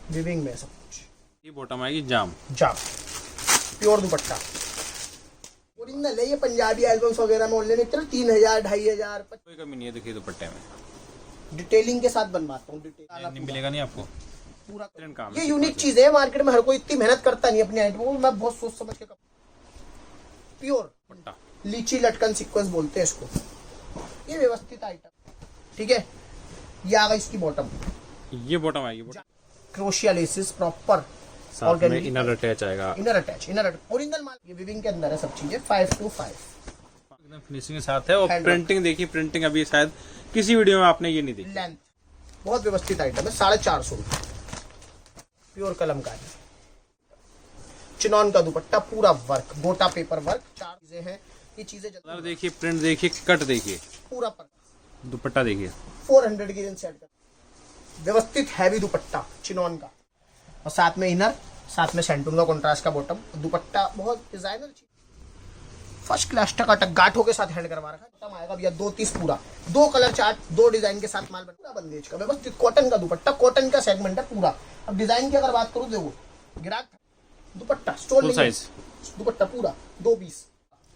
Viewing में सब कुछ। ये बॉटम आएगी जाम प्योर दुपट्टा ओरिजिनल है ये। पंजाबी एल्बम्स वगैरह में ऑनलाइन इतना 3000 2500 कोई कमी नहीं है। देखिए दुपट्टे में डिटेलिंग के साथ बनवाता हूँ। नहीं मिलेगा नहीं आपको पूरा काम। ये यूनिक चीज है, मार्केट में हर कोई इतनी मेहनत करता नहीं अपनी आइटम को। मैं बहुत सोच समझ के प्योर दुपट्टा लीची लटकन सीक्वेंस बोलते हैं इसको। ये व्यवस्थित आइटम, ठीक है। ये आ गई इसकी बॉटम, ये बॉटम आएगी क्रोशिया लेसिस प्रॉपर साथ में इनर अटैच आएगा। इनर ओरिजिनल माल। ये विविंग के अंदर है सब चीजें 5 to 5 एकदम फिनिशिंग के साथ है। और प्रिंटिंग देखिए, प्रिंटिंग अभी शायद किसी वीडियो में आपने ये नहीं देखी। लेंथ बहुत व्यवस्थित आइटम है। 450 रुपए प्योर कलमकारी चिनॉन का दुपट्टा, पूरा वर्क, गोटा पेपर वर्क। 4 चीजें हैं ये चीजें। कलर देखिए, प्रिंट देखिए, कट देखिए, पूरा दुपट्टा देखिए 400 की रेंज सेट कर। व्यवस्थित हैवी दुपट्टा चिनॉन का, और साथ में इनर, साथ में सेंटून का कॉन्ट्रास्ट का बॉटम। दुपट्टा बहुत डिजाइनर चीज, फर्स्ट क्लास टकाटक गांठों के साथ हैंड करवा रखा है। बॉटम आएगा भैया 2 पूरा, 2 कलर चार्ट, 2 डिजाइन के साथ माल बना। पूरा बंदेज का व्यवस्थित कॉटन का दुपट्टा, कॉटन का सेगमेंट है पूरा। अब डिजाइन की अगर बात करूं, देखो गिराक दुपट्टा स्टोन साइज दुपट्टा पूरा 2 पीस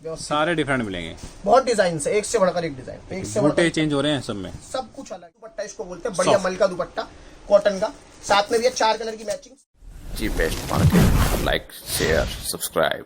सारे डिफरेंट मिलेंगे। बहुत डिजाइन है, एक से बढ़कर एक डिजाइन, एक से बूटे चेंज हो रहे हैं सब में, सब कुछ अलग। दुपट्टा इसको बोलते हैं बढ़िया मल का दुपट्टा कॉटन का, साथ में भी 4 कलर की मैचिंग। जी best market, like share subscribe.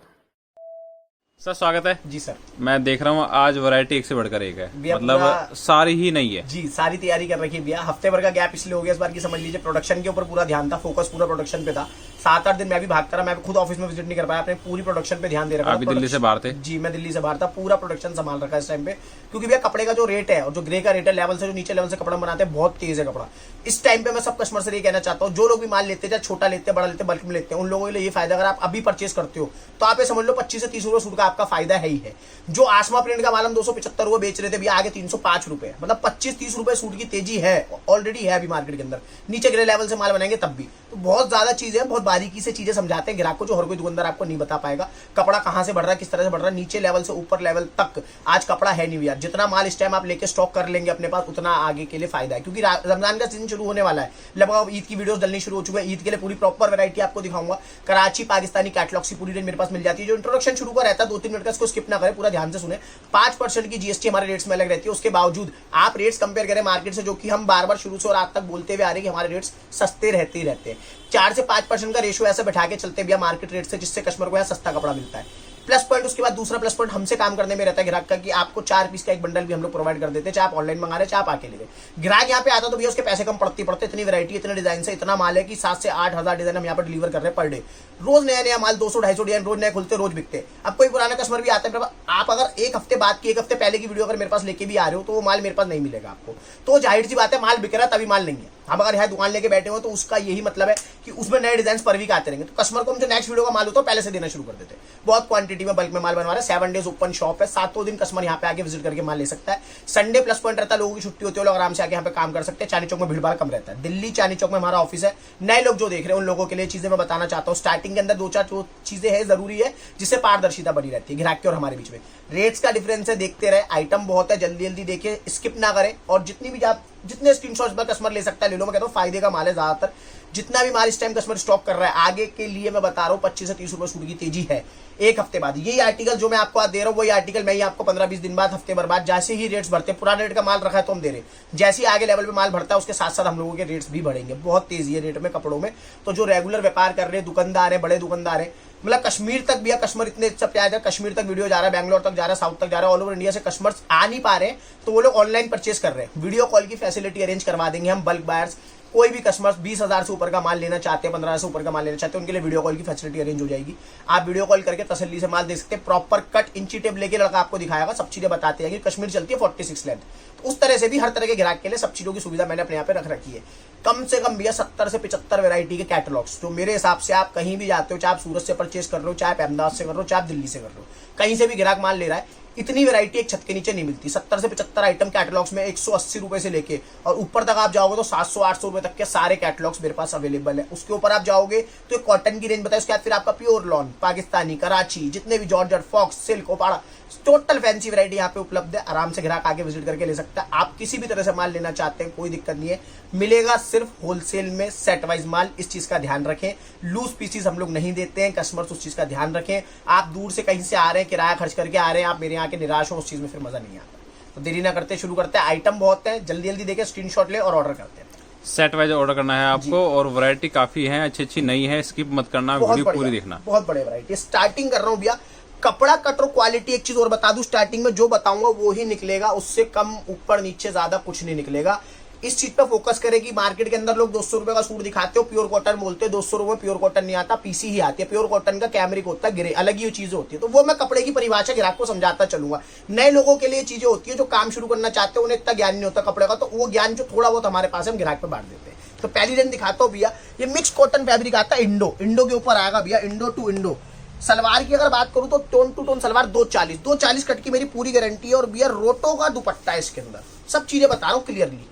Sir स्वागत है जी सर। मैं देख रहा हूँ आज वैरायटी एक से बढ़कर एक है, मतलब सारी ही नहीं है जी। सारी तैयारी कर रखी है भैया। हफ्ते भर का गैप इसलिए हो गया इस बार की, समझ लीजिए प्रोडक्शन के ऊपर पूरा ध्यान था, फोकस पूरा प्रोडक्शन पे था। 7-8 दिन मैं भी भागता रहा, मैं खुद ऑफिस में विजिट नहीं कर पाया, अपने पूरी प्रोडक्शन पे ध्यान दे रखा। अभी दिल्ली से बाहर थे? जी मैं दिल्ली से बाहर था, पूरा प्रोडक्शन संभाल रखा है इस टाइम पे। क्योंकि भैया कपड़े का जो रेट है और जो ग्रे का रेट है, लेवल से जो नीचे लेवल से कपड़ा बनाते हैं, बहुत तेज है कपड़ा। इस टाइम पे मैं सब कस्टमर से ये कहना चाहता हूँ, जो लोग भी माल लेते हैं, छोटा लेते हैं, बड़ा लेते हैं, बल्क में लेते हैं, उन लोगों के लिए ये फायदा, अगर आप अभी परचेस करते हो तो आप ये समझ लो 25 से 30 रुपए सूट का आपका फायदा है ही है। जो आसमा प्रिंट का माल हम 275 रुपए बेच रहे थे, भी आगे 305 रुपए, मतलब 25-30 रुपए सूट की तेजी है, ऑलरेडी है अभी मार्केट के अंदर। नीचे ग्रे लेवल से माल बनाएंगे तब भी, तो बहुत ज्यादा चीजें हैं, बहुत बारीकी से चीजें समझाते हैं ग्राहक को, जो हर कोई दुकानदार आपको नहीं बता पाएगा। कपड़ा कहां से बढ़ रहा है, किस तरह से बढ़ रहा है, नीचे लेवल से ऊपर लेवल तक आज कपड़ा है नहीं यार। जितना माल इस टाइम आप लेके स्टॉक कर लेंगे अपने पास, उतना आगे के लिए फायदा है। क्योंकि रमजान का सीजन शुरू होने वाला है, लगभग ईद की वीडियोस डलनी शुरू हो चुकी है। ईद के लिए पूरी प्रॉपर वैरायटी आपको दिखाऊंगा। कराची पाकिस्तानी कैटलॉग्स की पूरी रेंज मेरे पास मिल जाती है। जो इंट्रोडक्शन शुरू का रहता है 2-3 मिनट का, इसको स्किप ना करें, पूरा ध्यान से सुने। 5% की जीएसटी हमारे रेट्स में अलग रहती है। उसके बावजूद आप रेट्स कंपेयर करें मार्केट से, जो कि हम बार बार शुरू से और आज तक बोलते हुए आ रहे हैं कि हमारे रेट्स सस्ते रहते ही रहते हैं। 4 से 5% का रेशियो ऐसे बैठा के चलते भैया मार्केट रेट से, जिससे कस्टमर को सस्ता कपड़ा मिलता है। प्लस पॉइंट, उसके बाद दूसरा प्लस पॉइंट हमसे काम करने में रहता है ग्राहक का, कि आपको 4 पीस का एक बंडल भी हम लोग प्रोवाइड कर देते हैं, चाहे आप ऑनलाइन मंगा रहे, चाहे आप आके ले रहे। ग्राहक यहाँ पे आता तो भैया उसके पैसे कम पड़ते, इतनी वैरायटी, इतने डिजाइन से, इतना माल है कि 7 से 8 हजार डिजाइन हम यहाँ पर डिलीवर कर रहे हैं पर डे। रोज नया नया माल 200-250 डिजाइन रोज नए खुलते, रोज बिकते। अब कोई पुराना कस्टमर भी आता है, आप अगर एक हफ्ते बाद की, 1 हफ्ते पहले की वीडियो अगर मेरे पास लेके भी आ रहे हो, तो वो माल मेरे पास नहीं मिलेगा आपको। तो जाहिर सी बात है, माल बिक रहा है तभी माल नहीं है। हम अगर यहाँ दुकान लेके बैठे हो तो उसका यही मतलब है कि उसमें नए डिजाइन पर वीक आते रहेंगे। तो कस्टमर को हम जो नेक्स्ट वीडियो का माल होता है पहले से देना शुरू कर देते हैं। बहुत क्वांटिटी में बल्क में माल बनवा रहे हैं। 7 डेज ओपन शॉप है, 7 दिन कस्टमर यहाँ पे आके विजिट करके माल ले सकता है। संडे प्लस पॉइंट रहता है, लोगों की छुट्टी होती है, लोग आराम से आके यहाँ पे काम कर सकते हैं। चांदनी चौक में भीड़ भाड़ कम रहता है। दिल्ली चांदनी चौक में हमारा ऑफिस है। नए लोग जो देख रहे हैं उन लोगों के लिए चीजें मैं बताना चाहता हूँ। स्टार्टिंग के अंदर 2-4 जो चीजें हैं जरूरी है, जिससे पारदर्शिता बनी रहती है ग्राहक के और हमारे बीच में। रेट्स का डिफरेंस है, देखते रहे, आइटम बहुत है, जल्दी जल्दी देखिए, स्किप ना करें। और जितने स्क्रीनशॉट्स पर कस्टमर ले सकता है ले लो। मैं कहता हूँ फायदे का माल है ज्यादातर। जितना भी माल इस टाइम कस्टमर स्टॉक कर रहा है, आगे के लिए मैं बता रहा हूँ 25 से 30 रुपए सूट की तेजी है। एक हफ्ते बाद यही आर्टिकल जो मैं आपको आज दे रहा हूँ, वही आर्टिकल मैं ही आपको 15-20 दिन बाद, हफ्ते भर बाद, जैसे ही रेट्स बढ़ते, पुराने रेट का माल रखा है तो हम दे रहे हैं, जैसे ही आगे लेवल पे माल बढ़ता है उसके साथ साथ हम लोगों के रेट्स भी बढ़ेंगे। बहुत तेजी है रेट में, कपड़ों में। तो जो रेगुलर व्यापार कर रहे हैं, दुकानदार है, बड़े दुकानदार है, मतलब कश्मीर तक भी कस्टमर इतने सब आ जाए, कश्मीर तक वीडियो जा रहा है, बैंगलोर तक जा रहा है, साउथ तक जा रहा है, ऑल ओवर इंडिया से कस्टमर्स आ नहीं पा रहे हैं, तो वो लोग ऑनलाइन परचेस कर रहे हैं। वीडियो कॉल की फैसिलिटी अरेंज करवा देंगे हम। बल्क बायर्स, कोई भी कस्टमर 20,000 से ऊपर का माल लेना चाहते हैं, 15,000 से ऊपर का माल लेना चाहते हैं, उनके लिए वीडियो कॉल की फैसिलिटी अरेंज हो जाएगी। आप वीडियो कॉल करके तसल्ली से माल दे सकते हैं। प्रॉपर कट इंची टेप लेके लड़का आपको दिखाएगा, सब चीजें बताते हैं कि कश्मीर चलती है 46 लेंथ। तो उस तरह से भी हर तरह के ग्राहक के लिए सब चीजों की सुविधा मैंने अपने यहाँ पे रख रखी है। कम से कम भैया 70 से 75 वैरायटी के कैटलॉग्स, जो मेरे हिसाब से आप कहीं भी जाते हो, चाहे आप सूरत से परचेस कर रहे हो, चाहे आप अहमदाबाद से कर रहे हो, चाहे आप दिल्ली से कर रहे हो, कहीं से भी ग्राहक माल ले रहा है, इतनी वैरायटी एक छत के नीचे नहीं मिलती। 70 से 75 आइटम कैटलॉग्स में 180 रुपए से लेके और ऊपर तक आप जाओगे तो 700-800 रुपए तक के सारे कैटलॉग्स मेरे पास अवेलेबल है। उसके ऊपर आप जाओगे तो एक कॉटन की रेंज बताए, उसके बाद फिर आपका प्योर लॉन, पाकिस्तानी, कराची, जितने भी जॉर्जेट, फॉक्स, सिल्क, ओपाड़ा, टोटल फैंसी वैरायटी यहाँ पे उपलब्ध है, आराम से ग्राहक आके विजिट करके ले सकता है। आप किसी भी तरह से माल लेना चाहते हैं कोई दिक्कत नहीं है, मिलेगा सिर्फ होलसेल में सेट वाइज माल। इस चीज का ध्यान रखें, लूज पीसीज हम लोग नहीं देते हैं, कस्टमर्स उस चीज का ध्यान रखें। आप दूर से कहीं से आ रहे हैं, किराया खर्च करके आ रहे हैं, आप मेरे यहाँ के निराश हो, उस चीज में फिर मजा नहीं आता। तो देरी ना करते शुरू करते हैं, आइटम बहुत है, जल्दी जल्दी देके स्क्रीनशॉट ले और ऑर्डर करते हैं। सेट वाइज ऑर्डर करना है आपको, और वैरायटी काफी है, अच्छी अच्छी नई है, स्किप मत करना, बहुत वीडियो पूरी बढ़िया, देखना। बहुत बढ़िया वैरायटी। स्टार्टिंग कर रहा हूँ भैया, कपड़ा कट और क्वालिटी एक चीज और बता दूं, स्टार्टिंग में जो बताऊंगा वो ही निकलेगा, उससे कम ऊपर नीचे ज्यादा कुछ नहीं निकलेगा। इस चीज पे फोकस करेगी। मार्केट के अंदर लोग 200 रुपए का सूट दिखाते हो, प्योर कॉटन बोलते हैं, 200 रुपए प्योर कॉटन नहीं आता, पीसी ही आती है। प्योर कॉटन का कैमरिक होता है, ग्रे, अलग ही चीजें होती है। तो वो मैं कपड़े की परिभाषा ग्राहक को समझाता चलूंगा। नए लोगों के लिए चीजें होती है, जो काम शुरू करना चाहते हैं उन्हें इतना ज्ञान नहीं होता कपड़े का, तो वो ज्ञान जो थोड़ा बहुत हमारे पास है हम ग्राहक पे बांट देते हैं। तो पहली रेंज दिखाता हूँ भैया, ये मिक्स कॉटन फैब्रिक आता है, इंडो इंडो के ऊपर आएगा भैया, इंडो टू इंडो। सलवार की अगर बात करूं तो tone to tone salwar 240 cut की मेरी पूरी गारंटी है। और भैया रोटो का दुपट्टा है इसके अंदर, सब चीजें बता रहा हूँ क्लियरली।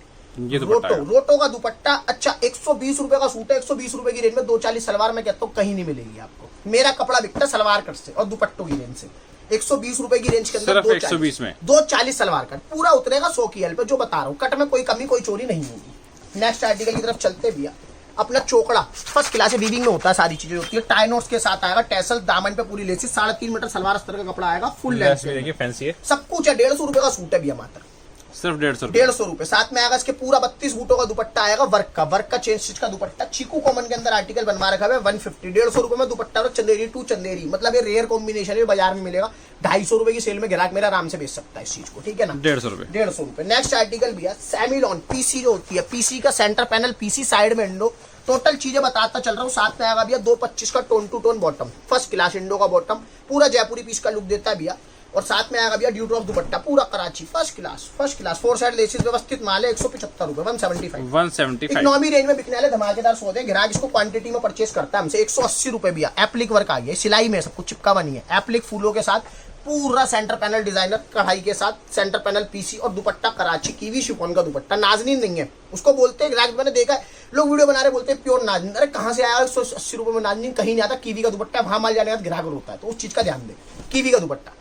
ये रोटो का दुपट्टा। अच्छा 120 रुपए का सूट है, 120 रुपए की रेंज में 240 सलवार मैं कहता हूँ कहीं नहीं मिलेगी आपको। मेरा कपड़ा बिकता सलवार कट से और दुपट्टों की रेंज से। 120 रुपए की रेंज के अंदर 120 में 240 सलवार कट पूरा उतरेगा 100 की एल पे, जो बता रहा हूँ। कट में कोई कमी कोई चोरी नहीं होगी। नेक्स्ट आर्टिकल की तरफ चलते भैया, अपना चोकड़ा फर्स्ट क्लास वीविंग में होता है, सारी चीजें होती है। टाई नोट्स के साथ आएगा, टैसल दामन पे पूरी लेसी, 3.5 मीटर सलवार अस्तर का कपड़ा आएगा, फुल लेंथ में। देखिए फैंसी है, सब कुछ है। 150 रुपए का सूट है भैया, मात्र सिर्फ 150 रुपए। साथ में आएगा इसके पूरा 32 बूटों का दुपट्टा आएगा, वर्क का चेन स्टिच का दुपट्टा। चीकू कॉमन के अंदर आर्टिकल बनवा रखा है 150, 150 रुपए में दुपट्टा और चंदेरी टू चंदेरी, मतलब ये रेयर कॉम्बिनेशन है, बाजार में मिलेगा। 250 रुपए की सेल में ग्राहक मेरा आराम से बेच सकता है इस चीज को, ठीक है ना। 150 रुपए। नेक्स्ट आर्टिकल भैया सेमीलॉन पीसी जो होती है, पीसी का सेंटर पैनल, पीसी साइड में इंडो, टोटल चीजें बताता चल रहा हूँ। साथ में आएगा भैया 225 का tone to tone bottom, first class Indo का बॉटम, पूरा जयपुरी पीस का लुक देता है भैया। और साथ में आएगा भैया ड्यू ड्रॉप दुपट्टा, पूरा Karachi, first class 4 side laces व्यवस्थित माल है। 175 रुपए, 175 इकोनॉमी रेंज में बिकने वाले धमाकेदार सौदे। ग्राहक इसको क्वांटिटी में परचेस करता है हमसे। 180 रुपए भैया। एप्लिक वर्क आ गया, सिलाई में सब कुछ चिपका बनी है, एप्लिक फूलों के साथ, पूरा सेंटर पैनल डिजाइनर कढ़ाई के साथ, सेंटर पैनल पीसी और दुपट्टा कराची कीवी शिफॉन का दुपट्टा। नाजनीन नहीं है उसको बोलते हैं, ग्राहक मैंने देखा है लोग वीडियो बना रहे बोलते हैं प्योर नाजनीन। अरे कहां से आया 180 रुपए में नाजनीन? कहीं नहीं आता, कीवी का दुपट्टा। वहां माल जाने का ग्राहक होता है, तो उस चीज का ध्यान दे। कीवी का दुपट्टा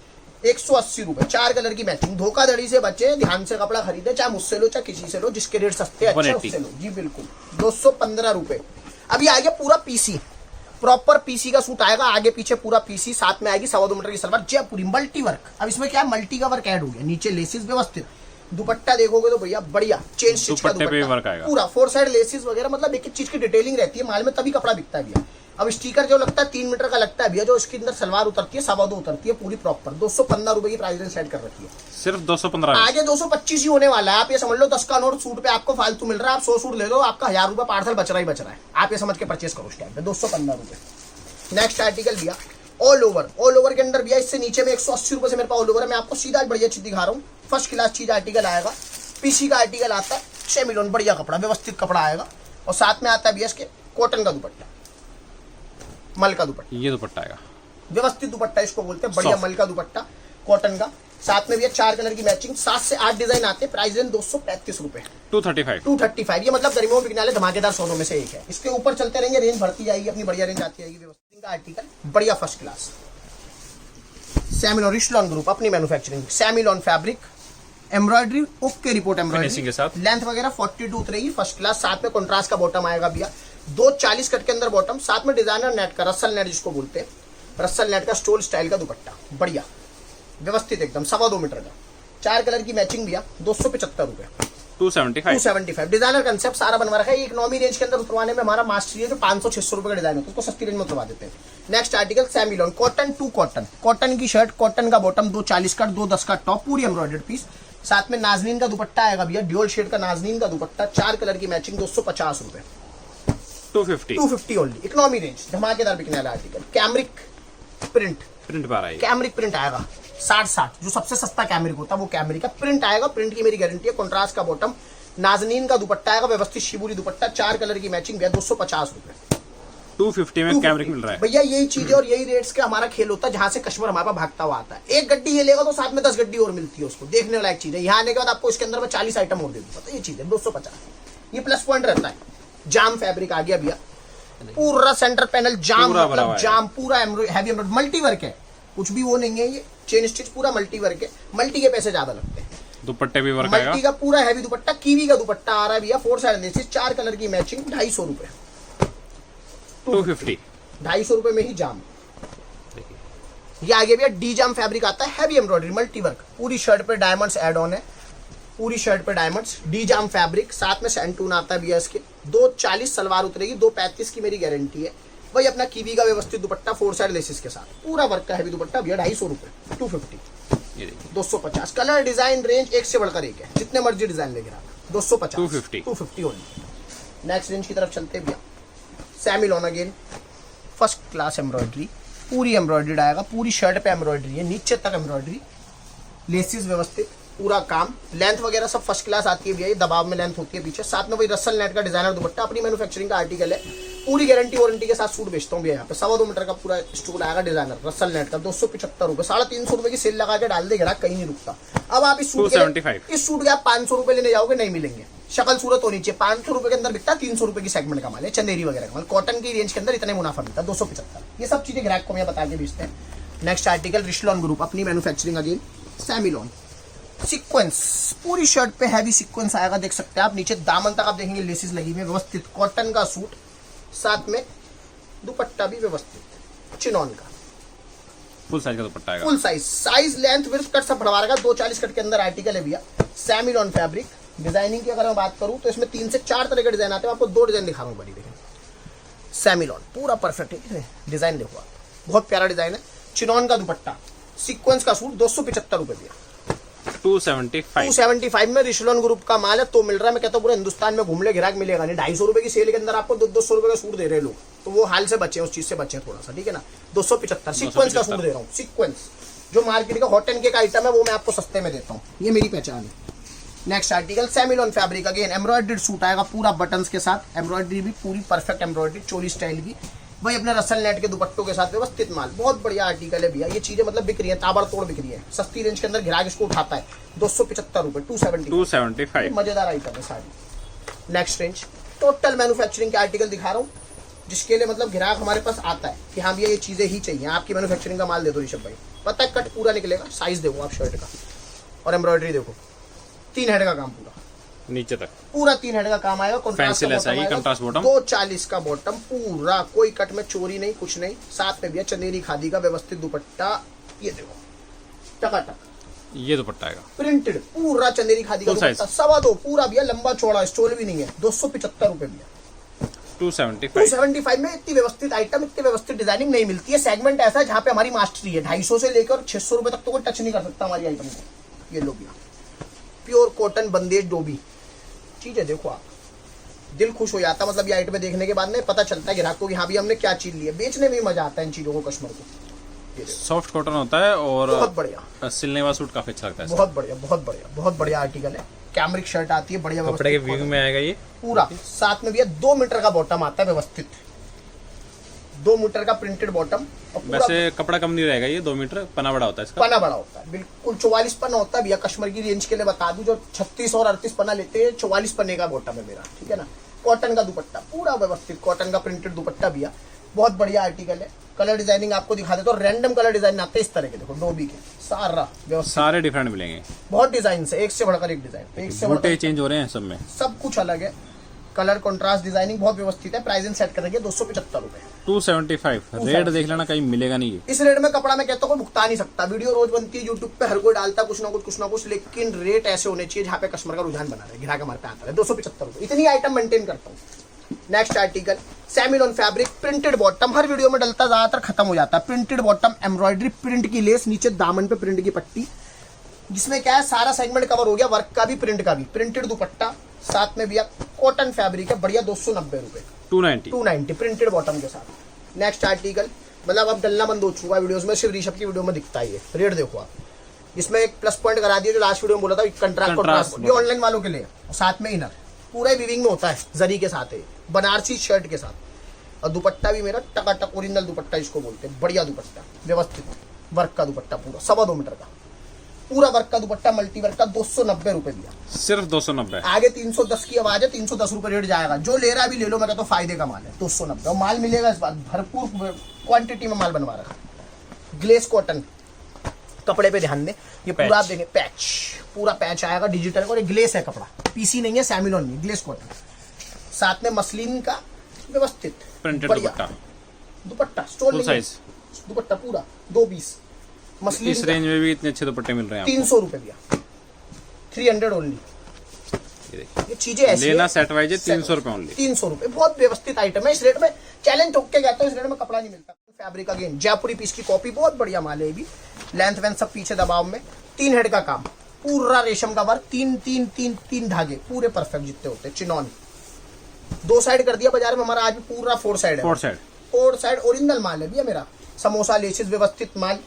180 रुपए, 4 कलर की मैचिंग। धोखाधड़ी से बचे, ध्यान से कपड़ा खरीदे, चाहे मुझसे लो चाहे किसी से लो, जिसके रेट सस्ते अच्छे उससे लो जी, बिल्कुल। 215 रुपए। अभी आ गया पूरा पीसी, प्रॉपर पीसी का सूट आएगा, आगे पीछे पूरा पीसी, साथ में आएगी 2.25 मीटर की सलवार जयपुरी, मल्टी वर्क। अब इसमें क्या मल्टी का वर्क ऐड हो गया, नीचे लेसिस व्यवस्थित। दुपट्टा देखोगे तो भैया बढ़िया चेन स्टिच का दुपट्टा, पूरा 4 साइड लेसिस वगैरह, मतलब एक एक चीज की डिटेलिंग रहती है माल में, तभी कपड़ा बिकता है भैया। अब स्टिकर जो लगता है 3 मीटर का लगता है भैया, जो इसके अंदर सलवार उतरती है 2.25 उतरती है पूरी प्रॉपर। 215 रुपए की प्राइस रेंज सेट कर रखी है, सिर्फ 215। आगे 225 ही होने वाला है। आप ये समझ लो 10 का नोट सूट पे आपको फालतू मिल रहा है, आप 100 सूट ले लो, आपका 1000 रुपए पार्सल बच रहा है। आप ये समझ के परचेस करो उस टाइम पे। 215 रुपए। नेक्स्ट आर्टिकल भैया ऑल ओवर के अंदर भैया, इससे नीचे में 180 रुपए से मेरे पास ऑल ओवर है। मैं आपको सीधा बढ़िया चीज दिखा रहा हूँ, फर्स्ट क्लास चीज आर्टिकल आएगा, पीसी का आर्टिकल आता है, सेमीलोन बढ़िया कपड़ा, व्यवस्थित कपड़ा आएगा। और साथ में आता है भैया इसके कॉटन का दुपट्टा, मल का दुपट्टा। ये दुपट्टा आएगा व्यवस्थित दुपट्टा इसको बोलते हैं, बढ़िया मल का दुपट्टा कॉटन का। साथ में भैया 4 कलर की मैचिंग, 7 से 8 डिजाइन आते हैं। प्राइस रेंज 235 रुपए, 235। ये मतलब गर्मियों में बिकने वाले धमाकेदार सोनों में से एक है। इसके ऊपर चलते रहेंगे, रेंज बढ़ती जाएगी, अपनी बढ़िया रेंज आती जाएगी। व्यवस्थित का आर्टिकल बढ़िया फर्स्ट क्लास, सेमिलॉन रिशलॉन ग्रुप अपनी मैन्युफैक्चरिंग, सेमिलॉन fabric, embroidery okay report embroidery के साथ, लेंथ वगैरह 42 उतरेगी, फर्स्ट क्लास। साथ में कॉन्ट्रास्ट का बॉटम आएगा भैया, 240 कट के अंदर बॉटम, साथ में डिजाइनर नेट का, रसल नेट जिसको बोलते हैं, रसल नेट का स्टोल स्टाइल का दुपट्टा, बढ़िया व्यवस्थित एकदम, 2.25 मीटर का। 4 कलर की मैचिंग भैया, 275 रुपए, 275। डिजाइनर कंसेप्ट सारा बनवा रखा है। इकोनॉमी रेंज के अंदर उतरवाने में हमारा मास्टरी है, जो 500-600 रुपए का डिजाइन होता है, उसको सस्ती रेंज में उतरवा देते हैं। नेक्स्ट आर्टिकल सेमिलॉन कॉटन टू कॉटन, कॉटन की शर्ट, कॉटन का बॉटम, 240 का 210 का टॉप, पूरी एम्ब्रॉयडर्ड पीस। साथ में नाजनीन का दुपट्टा आएगा भैया, ड्यूल शेड का नाजनीन का दुपट्टा, 4 कलर की मैचिंग, 250 रुपए, 250 ओनली। इकोनॉमी रेंज धमाकेदार बिकने वाला आर्टिकल। कैमरिक कैमरिक प्रिंट आएगा 60 जो सबसे सस्ता कैमरिक होता है वो कैमरिक का प्रिंट आएगा। प्रिंट की मेरी गारंटी है। कॉन्ट्रास्ट का बॉटम, नाजनीन का दुपट्टा आएगा, व्यवस्थित शिबूरी दुपट्टा, 4 कलर की मैचिंग भैया, 250 रुपए, 250 में कैमरिक मिल रहा है भैया। यही चीजें और यही रेट्स का हमारा खेल होता है, जहां से कस्टमर हमारे पास भागता हुआ आता है। एक गड्डी ये लेगा तो साथ में 10 गड्डी और मिलती है उसको, देखने लायक चीज है। यहाँ आने के बाद आपको इसके अंदर में 40 आइटम और दे दूंगा, तो ये चीज है 250। ये प्लस पॉइंट रहता है। जाम फैब्रिक आ गया भैया, पूरा सेंटर पैनल जाम, मतलब जाम, पूरा हैवी एम्ब्रॉयडरी, मल्टी वर्क है, कुछ भी वो नहीं है। ये चेन स्टिच पूरा मल्टी वर्क है, मल्टी के पैसे ज्यादा लगते हैं। दुपट्टे भी वर्क आएगा। मल्टी का पूरा हैवी दुपट्टा, कीवी का दुपट्टा आ रहा है भैया, 4 साइड लेसिस, 4 कलर की मैचिंग, 250 रुपए, 250, 250 रुपए में ही जाम। देखिए ये आगे भैया डी जाम फैब्रिक आता है, हैवी एम्ब्रॉयडरी मल्टी वर्क, पूरी शर्ट पे डायमंड्स ऐड ऑन है, पूरी शर्ट पे डायमंड्स, डी जाम फैब्रिक, साथ में सैंटून आता है भैया इसके। 240 सलवार उतरेगी, 235 की मेरी गारंटी है। वही अपना कीवी का व्यवस्थित दुपट्टा 4 साइड लेसिस के साथ, पूरा वर्क का हैवी दुपट्टा भैया 250 रुपए, 250, ये देखिए 250। कलर डिजाइन रेंज एक से बढ़कर एक है, जितने मर्जी डिजाइन लेके रहा, 250, 250 ओनली। नेक्स्ट रेंज की तरफ चलते भैया, semi lawn again, first class embroidery, पूरी एम्ब्रॉयडरी आएगा, पूरी शर्ट पे एम्ब्रॉयडरी है, नीचे तक एम्ब्रॉयडरी, लेसिस व्यवस्थित, पूरा काम, लेंथ वगैरह सब फर्स्ट क्लास आती है भैया, ये दबाव में लेंथ होती है पीछे। साथ में वही रसल नेट का डिजाइनर दुपट्टा, अपनी मैन्युफैक्चरिंग का आर्टिकल है, पूरी गारंटी वारंटी के साथ सूट बेचता हूँ भैया यहाँ पे। 2.25 मीटर का पूरा स्टूल आएगा डिजाइनर रसल नेट का, 275 रुपए, 350 रुपए की सेल लगा के डाल दे ग्राहक, कहीं नहीं रुकता। अब आप इस सूट के आप 500 रुपए लेने जाओगे, नहीं मिलेंगे, शक्ल सूरत होनी चाहिए। 500 रुपए के अंदर बिकता, 300 रुपए की सेगमेंट का माल है, चंदेरी वगैरह का माल, कॉटन की रेंज के अंदर इतने मुनाफा मिलता है, 275। ये सब चीजें ग्राहक को मैं बता के बेचते हैं। नेक्स्ट आर्टिकल रिशलॉन ग्रुप, अपनी मैन्युफैक्चरिंग अगेन, सेमिलॉन सीक्वेंस, पूरी शर्ट पे हैवी सीक्वेंस आएगा, देख सकते हैं आप। नीचे दामन तक आप देखेंगे लेसिस लगी हुई है, व्यवस्थित कॉटन का सूट, साथ में दुपट्टा भी व्यवस्थित चिनॉन का, फुल साइज का दुपट्टा आएगा, full size length width cut सब बढ़वा रहेगा। 240 कट के अंदर आर्टिकल है भैया, सेमिलॉन फैब्रिक। डिजाइनिंग की अगर मैं बात करूं तो इसमें 3 से 4 तरह के डिजाइन आते हैं, आपको 2 डिजाइन दिखा रहा हूं बड़ी, देखें सेमिलॉन पूरा परफेक्ट है, डिजाइन देखो आप, बहुत प्यारा डिजाइन है। चिनॉन का दुपट्टा, सीक्वेंस का सूट, 275 रुपए भैया, 275 में रिशलॉन ग्रुप का माल है, तो मिल रहा है। मैं कहता हूँ पूरे हिंदुस्तान में घूम ले, ग्राहक मिलेगा नहीं। 250 रुपए की सेल के अंदर आपको 200 रुपए का सूट दे रहे लोग, तो वो हाल से बचे, उस चीज से बचे थोड़ा सा, ठीक है ना। 275 सीक्वेंस का सूट दे रहा हूँ, सीक्वेंस जो मार्केट का हॉट एंड केक आइटम है, वो मैं आपको सस्ते में देता हूँ, ये मेरी पहचान है। नेक्स्ट आर्टिकल सेमिलॉन फैब्रिक अगेन, एम्ब्रॉयडर्ड सूट आएगा पूरा बटन्स के साथ, एम्ब्रॉयडरी भी पूरी परफेक्ट एम्ब्रॉयडरी, चोली स्टाइल की, भाई अपने रसल नेट के दुपट्टों के साथ व्यवस्थित माल, बहुत बढ़िया आर्टिकल है भैया। ये चीजें मतलब बिक रही है, ताबड़तोड़ बिक रही है, सस्ती रेंज के अंदर ग्राहक इसको उठाता है। 275 रुपए, 275, मजेदार आइटम है सारी। नेक्स्ट रेंज टोटल मैन्युफैक्चरिंग के आर्टिकल दिखा रहा हूँ, जिसके लिए मतलब ग्राहक हमारे पास आता है कि हाँ भैया ये चीजें ही चाहिए, आपकी मैन्युफैक्चरिंग का माल दे दो ऋषभ भाई, पता है कट पूरा निकलेगा। साइज देखो आप शर्ट का, और एम्ब्रॉयडरी देखो, 3 हेड का काम पूरा नीचे तक, पूरा 3 हेड का काम आएगा। कंट्रास्ट बॉटम, 240 का बॉटम, पूरा कोई कट में चोरी नहीं, कुछ नहीं। साथ में भैया चंदेरी खादी का व्यवस्थित दुपट्टा, ये देखो टकाटक, ये दुपट्टा आएगा प्रिंटेड, पूरा चंदेरी खादी का दुपट्टा, 2.25 पूरा भैया, लंबा चौड़ा, स्टोल भी नहीं है, 275 रुपए भैया। 275 में इतनी व्यवस्थित आइटम, इतनी व्यवस्थित डिजाइनिंग नहीं मिलती है। सेगमेंट ऐसा है जहाँ पे हमारी मास्टरी है, 250 से लेकर 600 रुपए तक तो कोई टच नहीं कर सकता हमारी आइटम को। ये लो भैया, प्योर कॉटन बंदेज डोबी चीजें देखो आप, दिल खुश हो जाता, मतलब ये आइटम देखने के बाद में पता चलता है ग्राहक को कि हाँ भी हमने क्या चीज ली है। बेचने में भी मजा आता है इन चीजों को कस्टमर को। सॉफ्ट कॉटन होता है और बहुत बढ़िया, सिलने वाला सूट काफी अच्छा लगता है, बहुत बढ़िया, बहुत बढ़िया, बहुत बढ़िया आर्टिकल है। कैमरिक शर्ट आती है बढ़िया, कपड़े के व्यू में आएगा ये पूरा। साथ में भैया 2 मीटर का बॉटम आता है व्यवस्थित, 2 मीटर का प्रिंटेड बॉटम। वैसे कपड़ा कम नहीं रहेगा, ये 2 मीटर पना बड़ा होता है इसका, पना बड़ा होता है बिल्कुल। 44 पन्ना होता है भैया, कस्टमर की रेंज के लिए बता दूं, जो 36 और 38 पन्ना लेते हैं, 44 पन्ने का बॉटम है मेरा, ठीक है ना। कॉटन का दुपट्टा, पूरा व्यवस्थित कॉटन का प्रिंटेड दुपट्टा भैया, बहुत बढ़िया आर्टिकल है। कलर डिजाइनिंग आपको दिखा देता हूँ, रैंडम कलर डिजाइन आते हैं इस तरह के, देखो डोबी के, सारा व्यवस्थित, सारे डिफरेंट मिलेंगे, बहुत डिजाइन से, एक से बढ़कर एक डिजाइन, एक से बढ़कर चेंज हो रहे हैं सब में, सब कुछ अलग है। कलर कॉन्ट्रास्ट डिजाइनिंग बहुत व्यवस्थित है। प्राइसिंग सेट करेंगे 275 रुपए, 275। रेट देख लेना, कहीं मिलेगा नहीं। इस रेट में कपड़ा मैं कहता हूँ कोई भुगता नहीं सकता। वीडियो रोज बनती है यूट्यूब पे, हर कोई डालता कुछ ना कुछ, लेकिन रेट ऐसे होने चाहिए जहाँ पे कस्टमर का रुझान बना रहे, ग्राहक हमारे पे आता है। 275 रुपए, इतनी आइटम मेंटेन करता हूँ। नेक्स्ट आर्टिकल सेमिलॉन फैब्रिक, प्रिंटेड बॉटम, हर वीडियो में डलता, ज्यादातर खत्म हो जाता है। प्रिंटेड बॉटम, एम्ब्रॉयडरी प्रिंट की लेस, नीचे दामन पे प्रिंट की पट्टी, जिसमें क्या है सारा सेगमेंट कवर हो गया, वर्क का भी प्रिंट का भी। प्रिंटेड दुपट्टा, साथ में भैया कॉटन फैब्रिक है बढ़िया, 290 रुपए, 290 प्रिंटेड बॉटम के साथ। नेक्स्ट आर्टिकल, मतलब अब डलना बंद हो चुका है वीडियोस में, सिर्फ ऋषभ की वीडियो में दिखता है। रेट देखो आप, इसमें एक प्लस पॉइंट करा दिया जो लास्ट वीडियो में बोला था, कंट्रास्ट, ये ऑनलाइन वालों के लिए। साथ में इनर पूरा विविंग में होता है, जरी के साथ है, बनारसी शर्ट के साथ। और दुपट्टा भी मेरा टकाटक ओरिजिनल दुपट्टा इसको बोलते हैं, बढ़िया दुपट्टा, व्यवस्थित वर्क का दुपट्टा, पूरा 2.25 मीटर का पूरा वर्क का दुपट्टा, मल्टी वर्क का, 290 रुपए दिया, सिर्फ 290। आगे 310 की आवाज है, 310 रुपए रेट जाएगा। जो ले रहा है भी ले लो, मैं कहता हूँ फायदे का माल है। 290 और माल मिलेगा इस बार, भरपूर क्वांटिटी में माल बनवा रखा। ग्लेस कॉटन, कपड़े पे ध्यान दें, ये पूरा आप देखें पैच, पूरा पैच आएगा डिजिटल और ये ग्लेस है कपड़ा, पीसी नहीं है, सैमिलोन नहीं, ग्लेस कॉटन। साथ में मसलिन का व्यवस्थित प्रिंटेड बढ़िया दुपट्टा, स्टोन फुल साइज दुपट्टा पूरा 2 पीस मसलिन। इस रेंज में भी इतने अच्छे दुपट्टे मिल रहे हैं 300 रुपए भैया, 300 ओनली। आपको। ये देखिए, ये चीजें ऐसी लेना है, सेट वाइज 300 रुपए ओनली। 300 रुपए, बहुत व्यवस्थित आइटम है। इस रेट में चैलेंज ठोक के कहता हूँ, इस रेट में कपड़ा नहीं मिलता। फैब्रिक अगेन जयपुरी पीस की कॉपी, बहुत बढ़िया माल है ये भी। लेंथ वेंथ सब पीछे दबाव में, 3 हेड का काम, पूरा रेशम का वर्क, 3 धागे पूरे परफेक्ट जितने होते हैं। चिनॉन 2 साइड कर दिया बाजार में हमारा, आज भी पूरा 4 साइड है। 4 साइड ओरिजिनल माल है भैया मेरा। समोसा लेसिस व्यवस्थित माल,